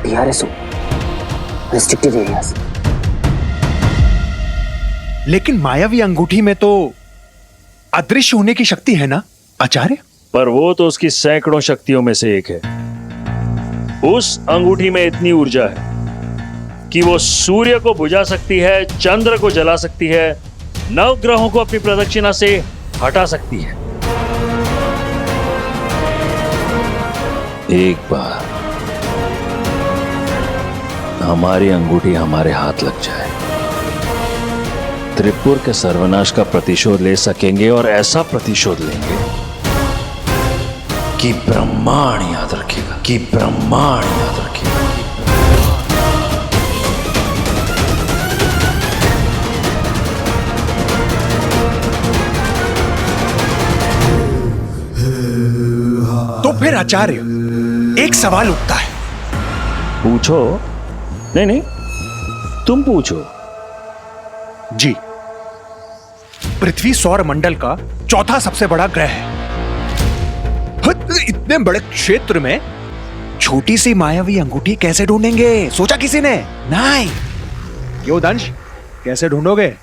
DRSO, restricted areas. लेकिन मायावी अंगूठी में तो अदृश्य होने की शक्ति है ना आचार्य? पर वो तो उसकी सैकड़ों शक्तियों में से एक है। उस अंगूठी में इतनी ऊर्जा है कि वो सूर्य को बुझा सकती है, चंद्र को जला सकती है, नवग्रहों को अपनी प्रदक्षिणा से हटा सकती है। एक बार हमारी अंगूठी हमारे हाथ लग जाए, त्रिपुर के सर्वनाश का प्रतिशोध ले सकेंगे, और ऐसा प्रतिशोध लेंगे कि ब्रह्मांड याद रखेगा, कि ब्रह्मांड याद रखेगा। तो फिर आचार्य, एक सवाल उठता है। पूछो। नहीं, तुम पूछो। जी, पृथ्वी सौर मंडल का चौथा सबसे बड़ा ग्रह है। इतने बड़े क्षेत्र में छोटी सी मायावी अंगूठी कैसे ढूंढेंगे? सोचा किसी ने? नहीं। क्यों दंश, कैसे ढूंढोगे?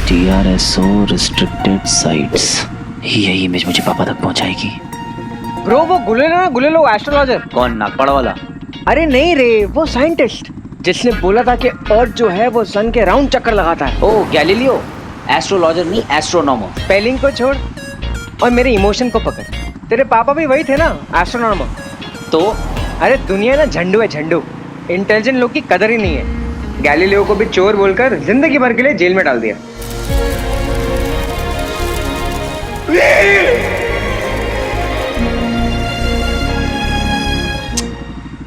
डीआरएसओ रिस्ट्रिक्टेड साइट्स, यही इमेज मुझे पापा तक पहुंचाएगी। ब्रो वो गुलेलो एस्ट्रोलॉजर। कौन, नागपाड़ा वाला? अरे नहीं रे, वो साइंटिस्ट जिसने बोला था कि अर्थ जो है वो सन के राउंड चक्कर लगाता है। ओ गैलीलियो, एस्ट्रोलॉजर नहीं एस्ट्रोनॉमर। स्पेलिंग को छोड़ और मेरे इमोशन को पकड़। तेरे पापा भी वही थे ना, एस्ट्रोनॉमर। तो अरे दुनिया ना झंडू है, झंडू। इंटेलिजेंट लोग की कदर ही नहीं है। गैलीलियो को भी चोर बोलकर जिंदगी भर के लिए जेल में डाल दिया।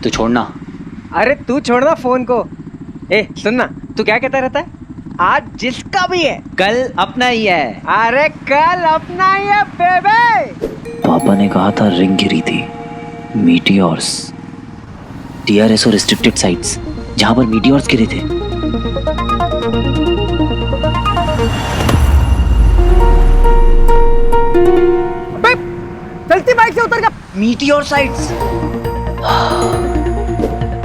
तू छोड़ना। अरे तू छोड़ना फोन को। ए सुनना, तू क्या कहता रहता है? आज जिसका भी है कल अपना ही है। अरे कल अपना ही है बेबे। पापा ने कहा था रिंग गिरी थी, मीटियोर्स। डीआरएसओ रिस्ट्रिक्टेड साइट्स, जहां पर मीटियोर्स गिरे थे। चलती बाइक से उतर गया। मीटियोर साइट्स,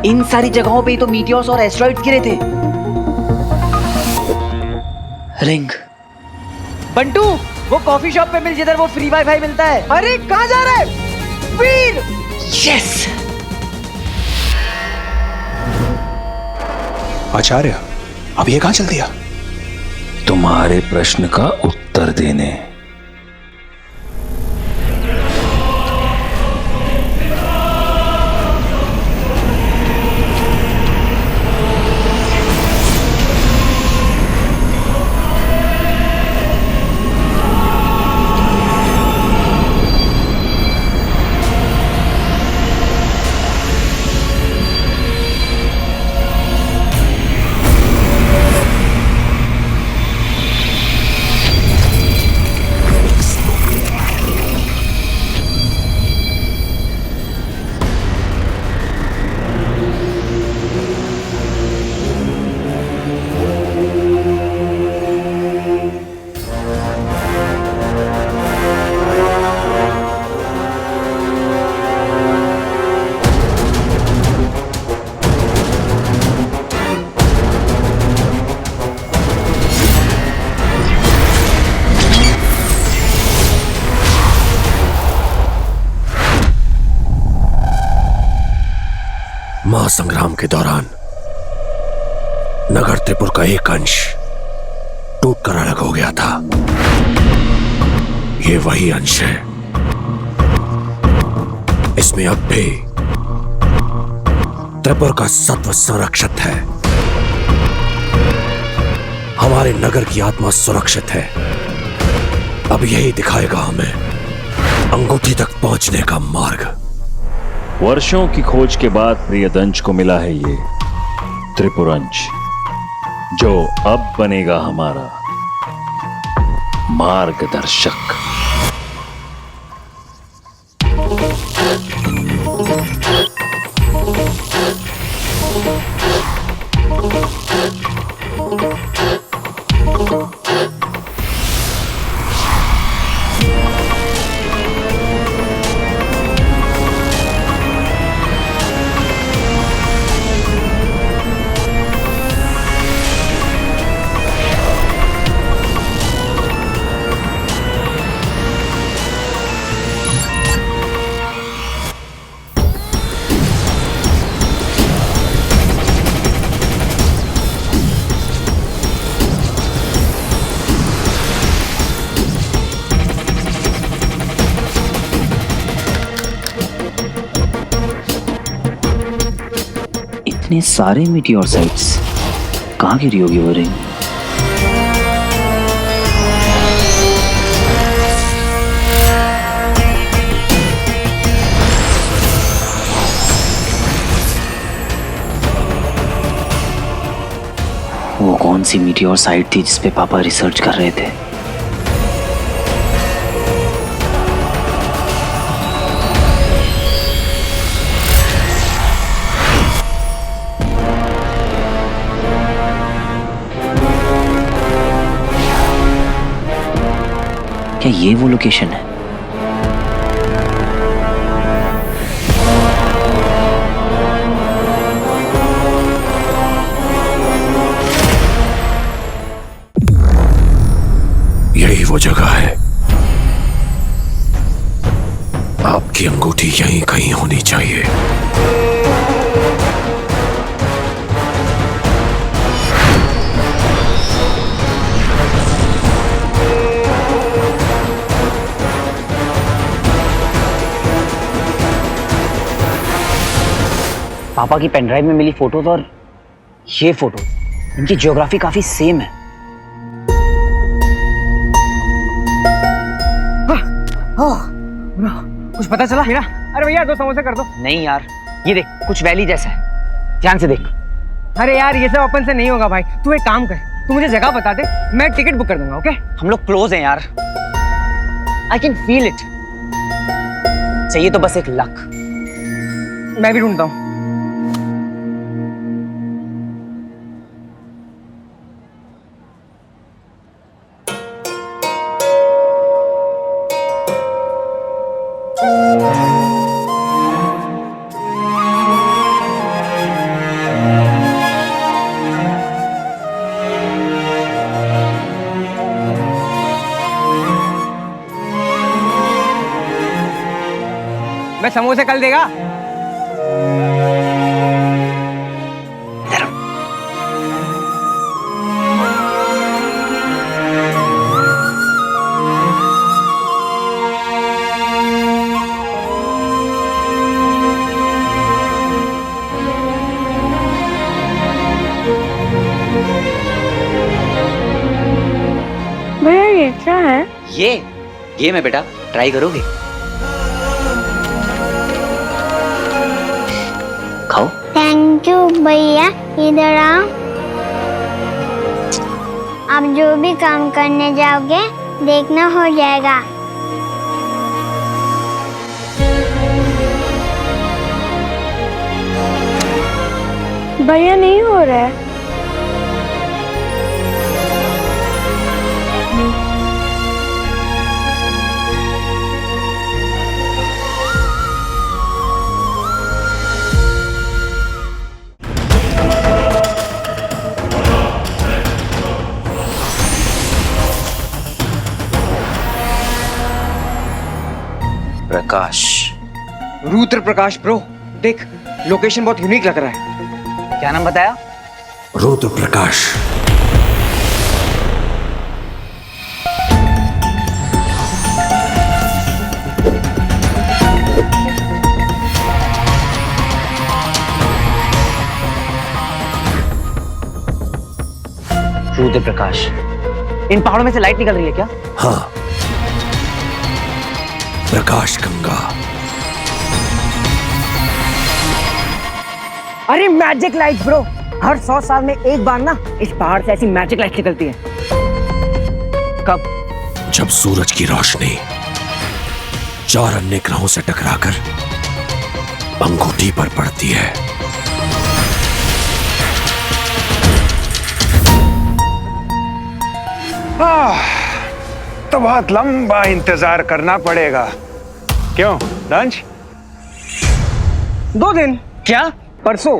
इन सारी जगहों पे ही तो मीटियोर्स और एस्टेरॉइड्स गिरे थे। रिंग। बंटू, वो कॉफी शॉप पे मिल जिधर वो फ्री वाईफाई मिलता है। अरे कहाँ जा रहा है वीर? यस। आचार्य, अब ये कहां चल दिया? तुम्हारे प्रश्न का उत्तर देने। महासंग्राम के दौरान नगर त्रिपुर का एक अंश टूटकर अलग हो गया था। ये वही अंश है। इसमें अब भी त्रिपुर का सत्व संरक्षित है। हमारे नगर की आत्मा सुरक्षित है। अब यही दिखाएगा हमें अंगूठी तक पहुंचने का मार्ग। वर्षों की खोज के बाद प्रियदंश को मिला है ये त्रिपुरंश, जो अब बनेगा हमारा मार्गदर्शक। इतने सारे मीटियोर साइट्स कहाँ गिरी होगी वो रिंग? वो कौन सी मीटियोर साइट थी जिसपे पापा रिसर्च कर रहे थे? क्या ये वो लोकेशन है? यही वो जगह है। आपकी अंगूठी यहीं कहीं होनी चाहिए। पापा की पेनड्राइव में मिली फोटोज और ये फोटो, इनकी ज्योग्राफी काफी सेम है। कुछ पता चला मेरा? अरे भैया 2 समोसे कर दो। नहीं यार, ये देख कुछ वैली जैसा है, ध्यान से देख। अरे यार ये सब अपन से नहीं होगा भाई, तू एक काम कर, तू मुझे जगह बता दे, मैं टिकट बुक कर दूंगा। ओके? हम लोग क्लोज हैं यार, आई कैन फील इट। चाहिए तो बस एक लक। मैं भी ढूंढता हूँ। मैं समोसे कल देगा। ये गेम है बेटा, ट्राई करोगे? खाओ। थैंक यू भैया, इधर आओ। आप जो भी काम करने जाओगे देखना हो जाएगा। भैया नहीं हो रहा है। प्रकाश। रुद्र प्रकाश ब्रो, देख लोकेशन बहुत यूनिक लग रहा है। क्या नाम बताया? रुद्र प्रकाश। रुद्र प्रकाश। इन पहाड़ों में से लाइट निकल रही है क्या? हाँ, प्रकाश गंगा। अरे मैजिक लाइट ब्रो, हर 100 साल में एक बार ना इस पहाड़ से ऐसी मैजिक लाइट निकलती है। कब? जब सूरज की रोशनी 4 अन्य ग्रहों से टकराकर अंगूठी पर पड़ती है। तो बहुत लंबा इंतजार करना पड़ेगा। क्यों दंश? 2 दिन? क्या? परसों?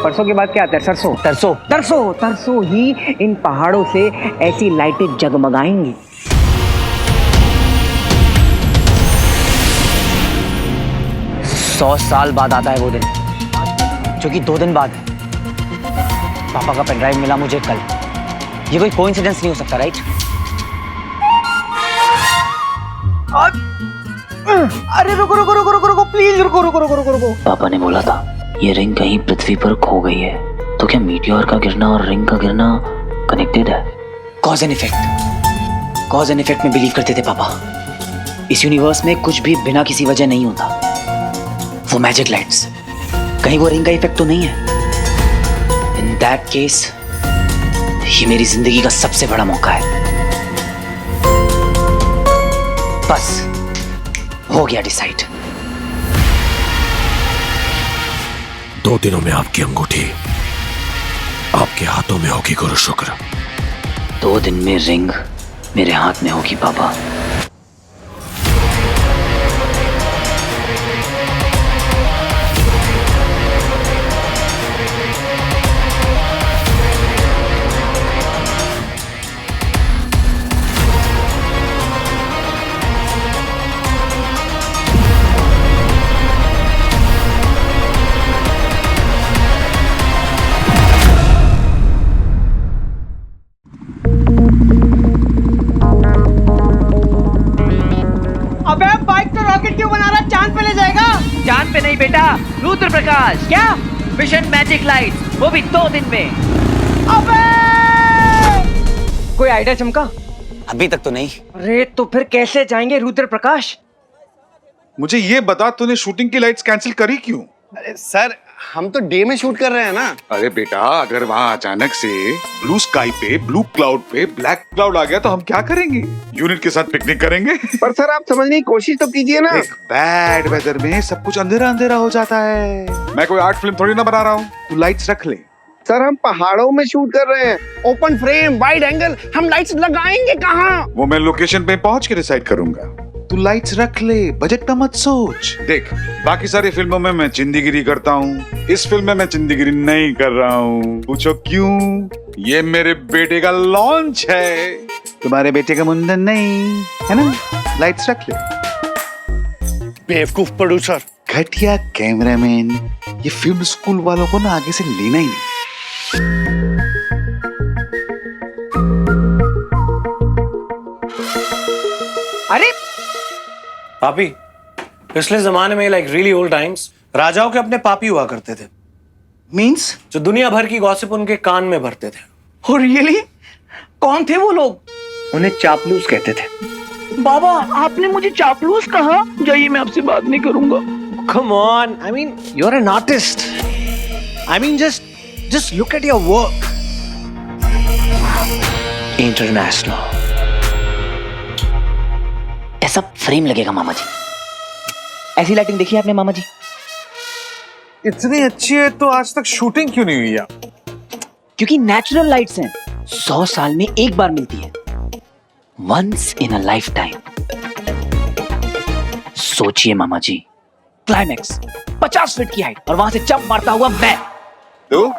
परसों के बाद क्या आता है? सरसों? तरसों। तरसों, तरसों ही इन पहाड़ों से ऐसी लाइटें जगमगाएंगी। सौ साल बाद आता है वो दिन, जो कि 2 दिन बाद है। पापा का पेनड्राइव मिला मुझे कल। ये कोई कोइंसिडेंस नहीं हो सकता, राइट? अरे रुको रुको रुको रुको रुको, प्लीज रुको रुको रुको रुको रुको। पापा ने बोला था ये रिंग कहीं पृथ्वी पर खो गई है, तो क्या मीटियोर का गिरना और रिंग का गिरना कनेक्टेड है? Cause and effect, cause and effect में बिलीव करते थे पापा। इस यूनिवर्स में कुछ भी बिना किसी वजह नहीं होता। वो मैजिक लाइट्स, कहीं वो रिंग का इफेक्ट तो नहीं है? इन दैट केस ये मेरी जिंदगी का सबसे बड़ा मौका है। बस हो गया डिसाइड। 2 दिनों में आपकी अंगूठी आपके हाथों में होगी गुरु शुक्र। 2 दिन में रिंग मेरे हाथ में होगी पापा। अबे बाइक तो रॉकेट क्यों बना रहा? चांद पे ले जाएगा? चांद पे नहीं बेटा, रुद्र प्रकाश। क्या? मिशन मैजिक लाइट, वो भी 2 दिन में। अबे कोई आइडिया चमका? अभी तक तो नहीं। अरे तो फिर कैसे जाएंगे रुद्र प्रकाश? मुझे ये बता, तूने शूटिंग की लाइट्स कैंसिल करी क्यों? अरे सर, हम तो डे में शूट कर रहे हैं ना। अरे बेटा, अगर वहाँ अचानक से ब्लू स्काई पे, ब्लू क्लाउड पे ब्लैक क्लाउड आ गया तो हम क्या करेंगे? यूनिट के साथ पिकनिक करेंगे? पर सर आप समझने की कोशिश तो कीजिए ना। एक बैड वेदर में सब कुछ अंधेरा अंधेरा हो जाता है। मैं कोई आर्ट फिल्म थोड़ी ना बना रहा हूँ। तू लाइट्स रख ले। सर हम पहाड़ों में शूट कर रहे हैं, ओपन फ्रेम, वाइड एंगल, हम लाइट्स लगाएंगे कहाँ? वो मैं लोकेशन पे पहुंच के डिसाइड करूंगा। तू लाइट्स रख ले, बजट का मत सोच। देख, बाकी सारी फिल्मों में मैं चिंदीगिरी करता हूँ, इस फिल्म में मैं चिंदीगिरी नहीं कर रहा हूँ। पूछो क्यों? ये मेरे बेटे का लॉन्च है, तुम्हारे बेटे का मुंडन नहीं, है ना? लाइट्स रख ले। बेवकूफ प्रोड्यूसर, घटिया कैमरामैन, ये फिल्म स्कूल वालों को ना आगे से लेना ही नहीं। अरे पापी, पिछले जमाने में लाइक रियली ओल्ड टाइम्स राजाओं के अपने पापी हुआ करते थे। मींस? जो दुनिया भर की गॉसिप उनके कान में भरते थे। Oh, really? कौन थे वो लोग? उन्हें चापलूस कहते थे। बाबा आपने मुझे चापलूस कहा? जाइए, मैं आपसे बात नहीं करूंगा। Come on, I mean, you're an artist. I mean, just look at your work. International. ऐसा फ्रेम लगेगा मामा जी। ऐसी लाइटिंग देखी है आपने मामा जी? इतनी अच्छी है तो आज तक शूटिंग क्यों नहीं हुई यार? क्योंकि नेचुरल लाइट्स हैं, 100 साल में एक बार मिलती है, once in a lifetime. सोचिए मामा जी, क्लाइमैक्स 50 फीट की हाइट और वहां से जंप मारता हुआ मैं। तो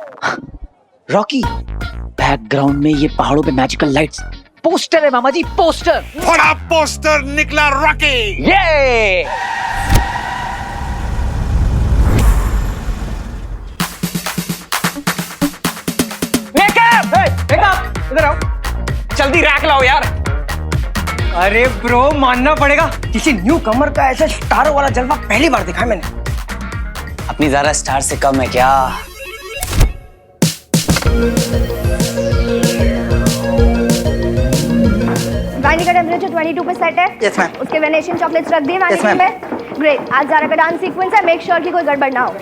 रॉकी, बैकग्राउंड में ये पहाड़ों पे मैजिकल लाइट्स, पोस्टर है मामा जी, पोस्टर। बड़ा पोस्टर निकला रॉकी। ये इधर आओ, जल्दी रैक लाओ यार। अरे ब्रो, मानना पड़ेगा, किसी न्यू कमर का ऐसा स्टारों वाला जलवा पहली बार देखा है मैंने। अपनी ज़ारा स्टार से कम है क्या? वाइनी का टेम्परेचर 22 पे सेट है। Yes ma'am. उसके वेनेशियन चॉकलेट्स रख दिए वाइनी Yes, ma'am. में। ग्रेट। आज ज़ारा का डांस सीक्वेंस है, मेक श्योर कि कोई गड़बड़ ना हो।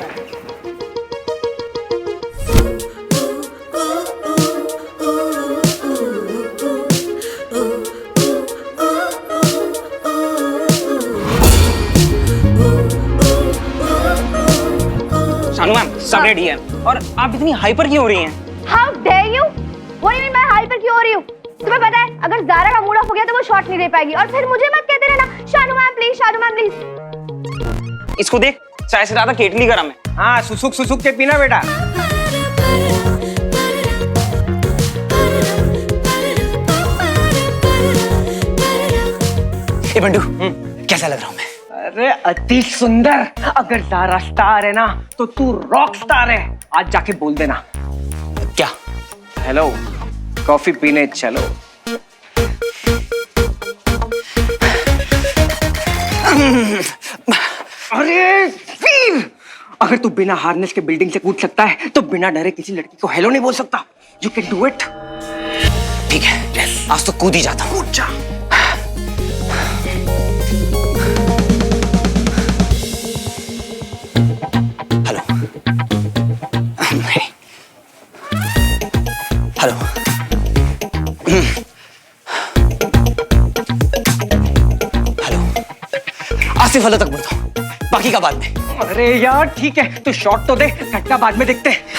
शानू मैम, सब रेडी है। और आप इतनी हाइपर क्यों हो रही हैं? How dare you? What do you mean मैं हाइपर क्यों हो रही हूँ? तुम्हें पता है, अगर ज़ारा का मूड ऑफ हो गया तो वो शॉट नहीं दे पाएगी, और फिर मुझे मत कहते रहना Shanu ma'am please, Shanu ma'am please. इसको देख, चाय से ज्यादा केटली गरम है। हाँ, सुसुक सुसुक के पीना बेटा। ए बंडू, कैसा लग रहा हूं मैं? अरे अति सुंदर। अगर ज़ारा स्टार है ना तो तू रॉक स्टार है। आज जाके बोल देना। क्या? हेलो, कॉफी पीने चलो। अरे वीर, अगर तू बिना हार्नेस के बिल्डिंग से कूद सकता है तो बिना डरे किसी लड़की को हेलो नहीं बोल सकता। You can do it. ठीक है, आज तो कूद ही जाता हूं। कूद जा। हेलो। हेलो। आसिफ हेलो तक बोलता हूं, बाकी का बाद में। अरे यार ठीक है, तू शॉट तो दे, घटना बाद में देखते हैं।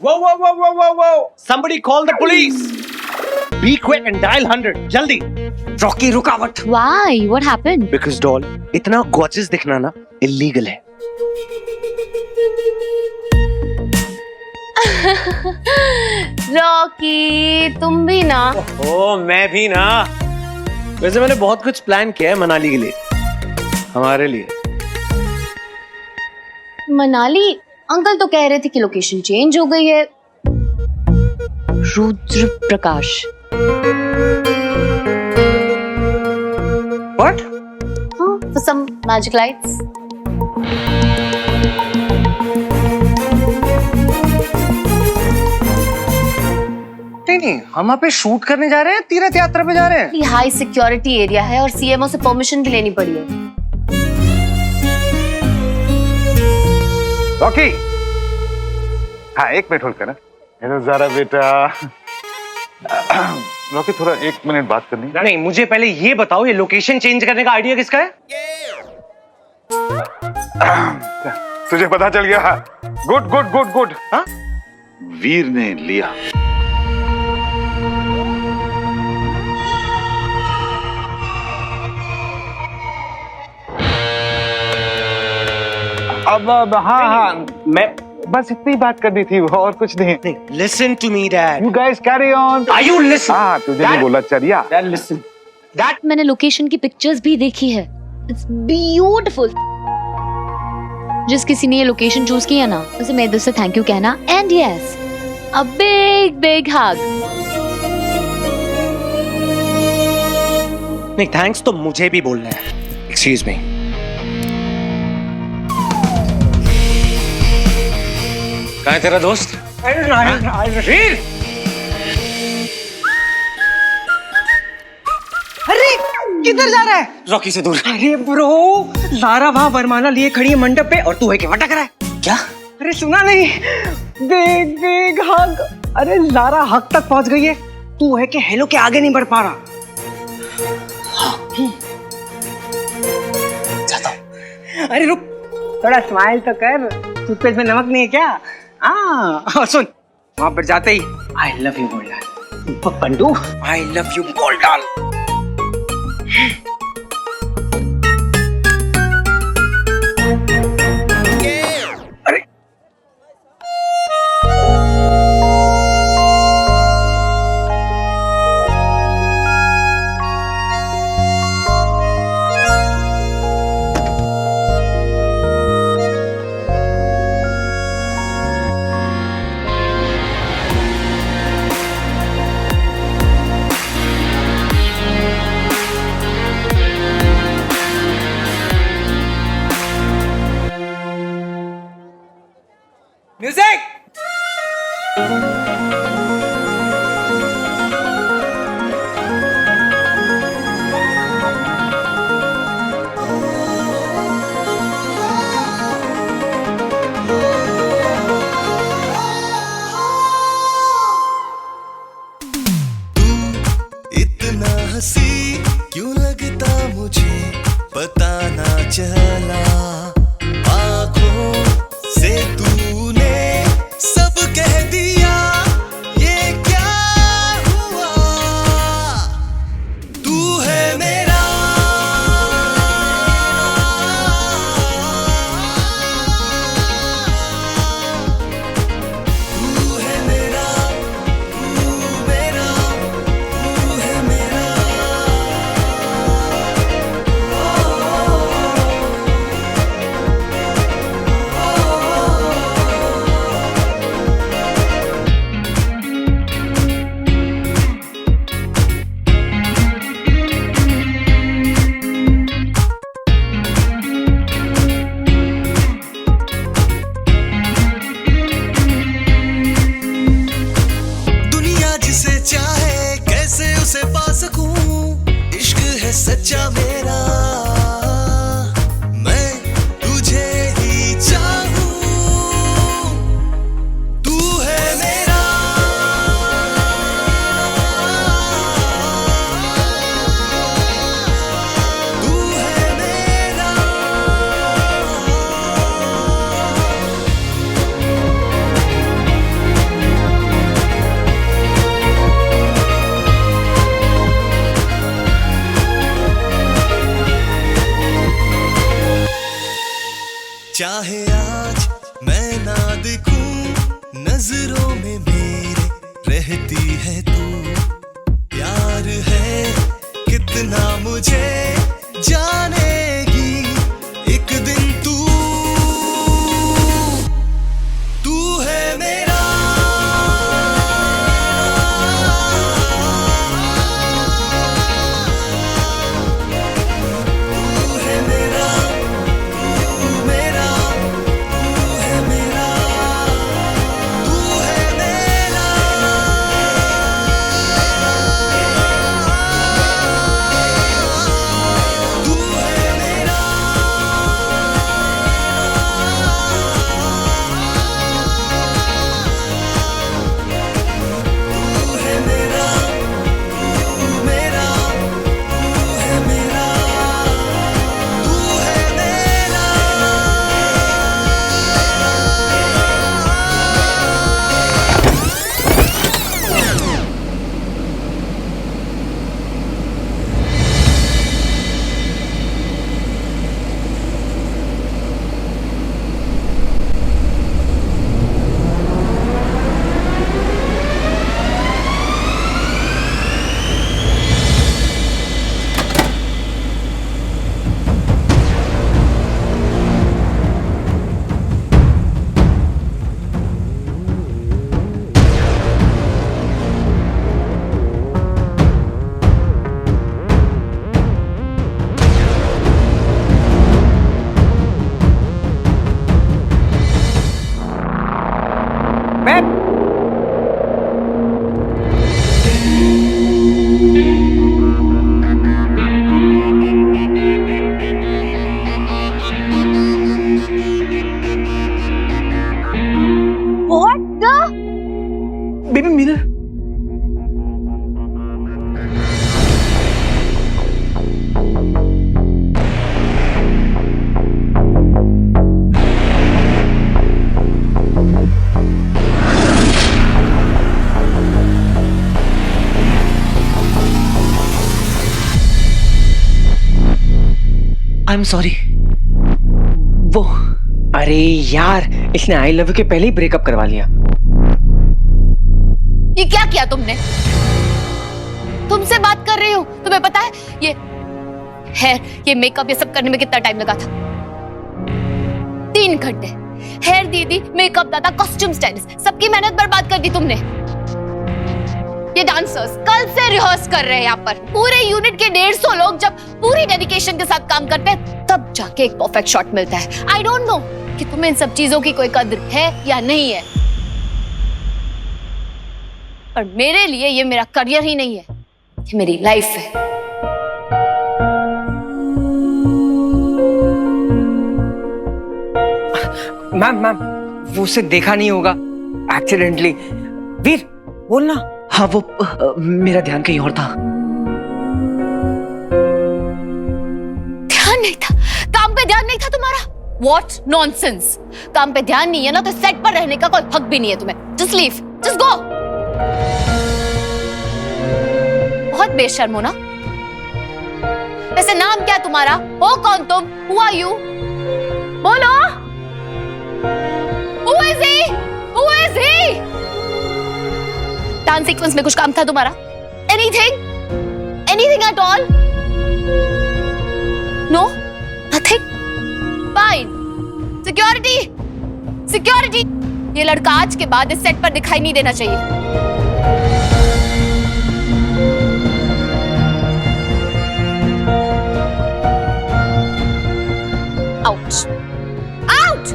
Whoa! Somebody call the police! Be quick and dial 100. जल्दी. रॉकी रुकावट. Why? What happened? Because doll, इतना gorgeous दिखना ना illegal है. रॉकी, तुम भी ना. ओ मैं भी ना. वैसे मैंने बहुत कुछ प्लान किया है मनाली के लिए. हमारे लिए. मनाली? अंकल तो कह रहे थे कि लोकेशन चेंज हो गई है. रुद्र प्रकाश. What? For some magic lights. नहीं, हम वहाँ पे शूट करने जा रहे हैं, तीर्थ यात्रा पे जा रहे हैं. हाई सिक्योरिटी एरिया है और सीएमओ से परमिशन भी लेनी पड़ी है. रॉकी, हाँ 1 मिनट होल्ड करना. हेलो ज़ारा बेटा. रॉकी थोड़ा 1 मिनट बात करनी. नहीं, मुझे पहले ये बताओ, ये लोकेशन चेंज करने का आइडिया किसका है? तुझे पता चल गया. Good good good good. हाँ, वीर ने लिया. अब हाँ, मैं बस इतनी बात करनी थी, वो और कुछ नहीं. Listen to me, Dad. You guys carry on. Are you listening? हाँ, तुझे नहीं बोला चरिया. Dad, listen. Dad, मैंने लोकेशन की पिक्चर्स भी देखी है. It's beautiful. जिस किसी ने ये लोकेशन चूज किया ना, उसे मेरे दिल से थैंक यू कहना. And yes, a big hug. नहीं, थैंक्स तो मुझे भी बोलना है. Excuse me. कहाँ है तेरा दोस्त? वीर! अरे किधर जा रहा है? रॉकी से दूर. अरे ब्रो, ज़ारा वहाँ वरमाला लिए खड़ी है मंडप पे और तू है कि भटक रहा है. क्या? अरे सुना नहीं? बिग हग. अरे ज़ारा हग तक पहुंच गई है, तू है कि हेलो के आगे नहीं बढ़ पा रहा. जाता हूँ. अरे रुक, थोड़ा स्माइल तो कर. टूथपेस्ट में नमक नहीं है क्या? और सुन, वहां पर जाते ही आई लव यू बोल डाल. बंडू, आई लव यू बोल डाल. अरे म्यूजिक. इतना हंसी क्यों लगता मुझे पता ना चला. आँखों से तूने सब कह दिया, ये क्या हुआ. तू है मेरा, तू है मेरा, तू मेरा, तू है मेरा. चाहे आज मैं ना दिखूं नजरों में मेरे रहती है तू प्यार है कितना मुझे जानेगी एक दिन तू है मेरा baby mirror I am sorry. वो अरे यार, इसने आई लव यू के पहले ही ब्रेकअप करवा लिया। ये क्या किया तुमने? तुमसे बात कर रही हूँ, तुम्हें पता है ये हेयर, ये मेकअप, ये सब करने में कितना टाइम लगा था? 3 घंटे। हेयर दीदी, मेकअप दादा, कॉस्ट्यूम स्टाइलिस्ट, सबकी मेहनत बर्बाद कर दी तुमने। ये डांसर्स कल से रिहर्स कर रहे हैं यहाँ पर। पूरे यूनिट के 150 लोग जब पूरी डेडिकेशन के साथ काम करते हैं तब जाके एक परफेक्ट शॉट मिलता है। आई डोंट नो कि तुम्हें इन सब चीजों की कोई कद्र है या नहीं है, पर मेरे लिए ये मेरा करियर ही नहीं है, ये मेरी लाइफ है। मैम वो उसे देखा नहीं होगा, एक्सीडेंटली। वीर बोलना। हाँ वो मेरा ध्यान कहीं और था। ध्यान नहीं था? काम पे ध्यान नहीं था तुम्हारा? What nonsense! काम पे ध्यान नहीं है ना तो सेट पर रहने का कोई हक भी नहीं है तुम्हें। Just leave, just go. बहुत बेशर्म हो ना? वैसे नाम क्या तुम्हारा? हो कौन तुम? Who are you? बोलो। Who is he? Who is he? Dance sequence में कुछ काम था तुम्हारा? Anything? Anything at all? No? Nothing? Fine. Security! Security! ये लड़का आज के बाद इस सेट पर दिखाई नहीं देना चाहिए। Out! Out!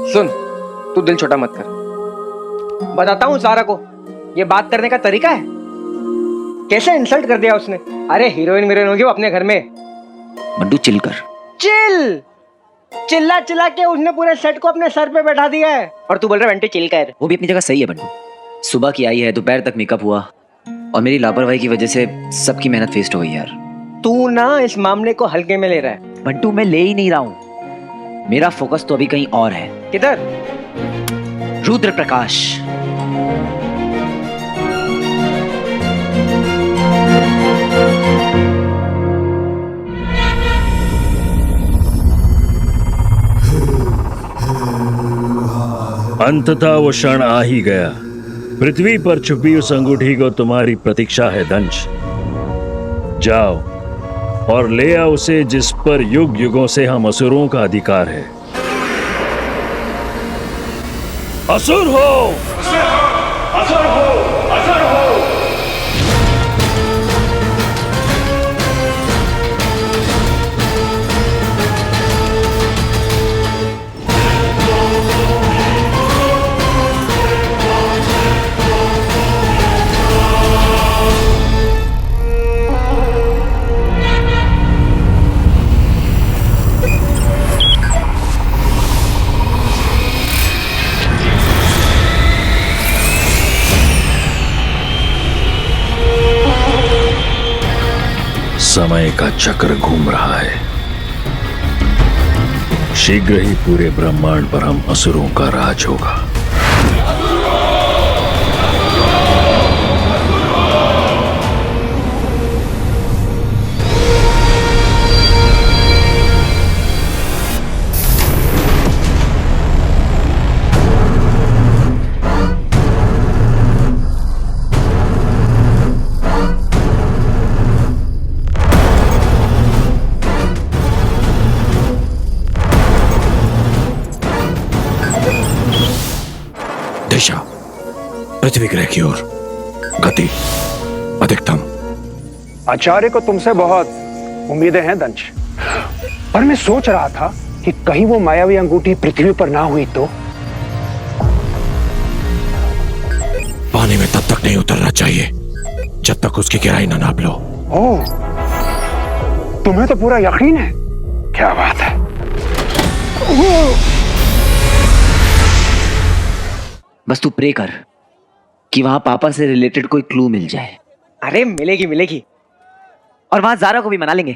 सुन, तू दिल छोटा मत कर। बताता हूँ सारा को, ये बात करने का तरीका है। कैसे इंसल्ट कर दिया उसने। अरे हीरोइन वीरोइन होगी वो अपने घर में। बंटू चिल कर। चिल्ला चिल्ला के उसने पूरे सेट को अपने सर पे बैठा दिया है और तू बोल रहा है बंटी चिल कर। वो भी अपनी जगह सही है बंटू। सुबह की आई है, दोपहर तक मेकअप हुआ और मेरी लापरवाही की वजह से सबकी मेहनत वेस्ट हो गई यार। तू ना इस मामले को हल्के में ले रहा है। बंटू मैं ले ही नहीं रहा हूँ, मेरा फोकस तो अभी कहीं और है। किधर? रुद्र प्रकाश। अंततः वो क्षण आ ही गया। पृथ्वी पर छुपी उस अंगूठी को तुम्हारी प्रतीक्षा है दंश। जाओ और ले आओ उसे जिस पर युग युगों से हम असुरों का अधिकार है। असुर हो, असुर हो, असुर हो। समय का चक्र घूम रहा है। शीघ्र ही पूरे ब्रह्मांड पर हम असुरों का राज होगा। दिशा पृथ्वी ग्रह की ओर, गति अधिकतम। आचार्य को तुमसे बहुत उम्मीदें हैं दंश, पर मैं सोच रहा था कि कहीं वो मायावी अंगूठी पृथ्वी पर ना हुई तो। पानी में तब तक नहीं उतरना चाहिए जब तक उसकी गहराई ना नाप लो। ओह, तुम्हें तो पूरा यकीन है। क्या बात है। बस तू प्रे कर कि वहां पापा से रिलेटेड कोई क्लू मिल जाए। अरे मिलेगी मिलेगी। और वहां ज़ारा को भी मना लेंगे।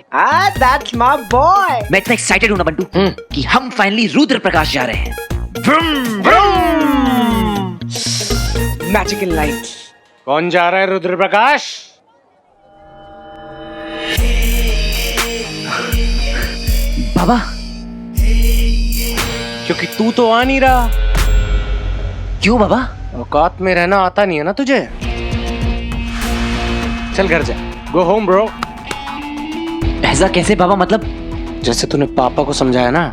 That's my boy। मैं इतना एक्साइटेड हूं ना बंटू कि हम फाइनली रुद्र प्रकाश जा रहे हैं। Magical light. कौन जा रहा है रुद्र प्रकाश? बाबा, क्योंकि तू तो आ नहीं रहा। क्यों बाबा? औकात में रहना आता नहीं है ना तुझे। चल घर जा। Go home bro. ऐसा कैसे बाबा? मतलब जैसे तूने पापा को समझाया ना,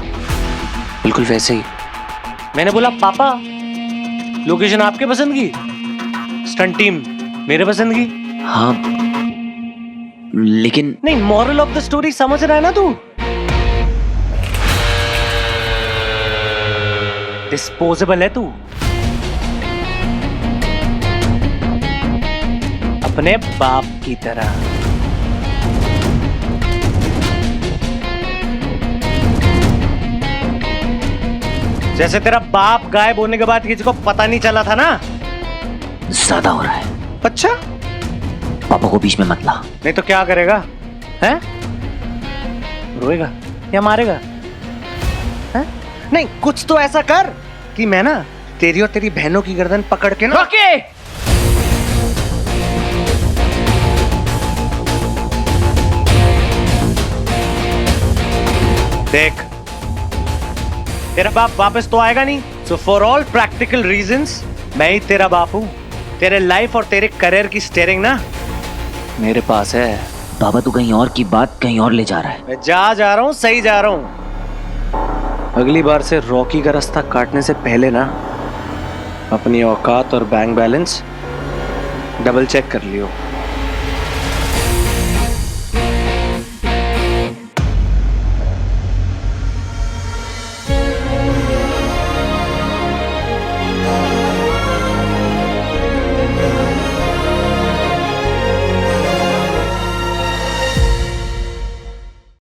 बिल्कुल वैसे ही। मैंने बोला पापा, लोकेशन आपके पसंद की, स्टंट टीम मेरे पसंद की। हाँ, लेकिन नहीं, मॉरल ऑफ द स्टोरी समझ रहा है ना तू? डिस्पोजेबल है तू, अपने बाप की तरह। जैसे तेरा बाप गायब होने के बाद किसी को पता नहीं चला था ना। ज्यादा हो रहा है। अच्छा, पापा को बीच में मत ला। नहीं तो क्या करेगा? हैं? रोएगा या मारेगा? हैं? नहीं, कुछ तो ऐसा कर कि मैं ना तेरी और तेरी बहनों की गर्दन पकड़ के ना। देख, तेरा बाप वापस तो आएगा नहीं, so for all practical reasons मैं ही तेरा बाप हूं। तेरे लाइफ और तेरे करियर की स्टीयरिंग ना मेरे पास है। बाबा तू कहीं और की बात कहीं और ले जा रहा है। मैं जा रहा हूं, सही जा रहा हूं। अगली बार से रॉकी का रास्ता काटने से पहले ना अपनी औकात और बैंक बैलेंस डबल चेक कर लियो।